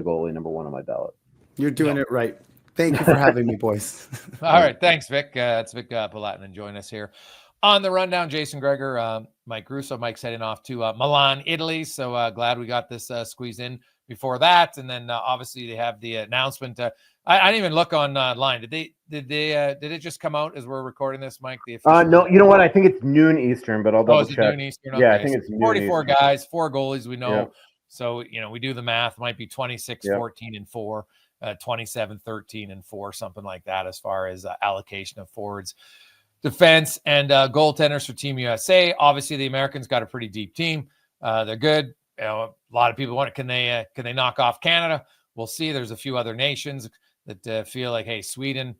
goalie number one on my ballot. You're doing it right. Thank you for having me, boys. All right. Thanks, Vic. It's Vic Palatinen join us here on the rundown. Jason Gregor, Mike Russo. Mike's heading off to Milan, Italy. So glad we got this squeezed in before that. And then obviously they have the announcement. I didn't even look online. Did it just come out as we're recording this, Mike? No, you know what? I think it's noon Eastern, but I'll double check. Noon Eastern? Okay. Yeah, I think it's noon 44 Eastern. guys, 4 goalies. We know. Yep. So, we do the math. Might be 26, 14, and 4. 27, 13, and 4, something like that, as far as allocation of forwards, defense, and goaltenders for Team USA. Obviously, the Americans got a pretty deep team. They're good. A lot of people want it. Can they knock off Canada? We'll see. There's a few other nations that feel like, hey, Sweden,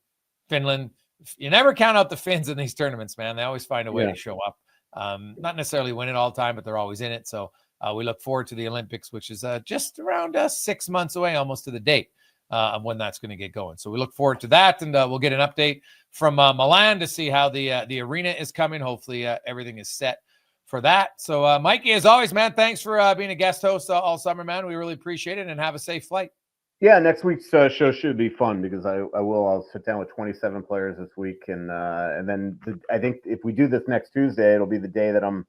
Finland. You never count out the Finns in these tournaments, man. They always find a way to show up. Not necessarily win it all the time, but they're always in it. So we look forward to the Olympics, which is just around 6 months away, almost to the date. Of when that's going to get going. So we look forward to that, and we'll get an update from Milan to see how the arena is coming. Hopefully everything is set for that. So Mikey, as always, man, thanks for being a guest host all summer, man. We really appreciate it, and have a safe flight. Yeah, next week's show should be fun because I'll sit down with 27 players this week, and then I think if we do this next Tuesday, it'll be the day that I'm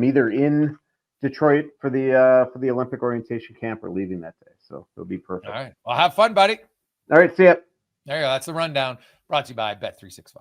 either in Detroit for the Olympic orientation camp or leaving that day. So it'll be perfect. All right. Well, have fun, buddy. All right. See ya. There you go. That's the rundown brought to you by Bet365.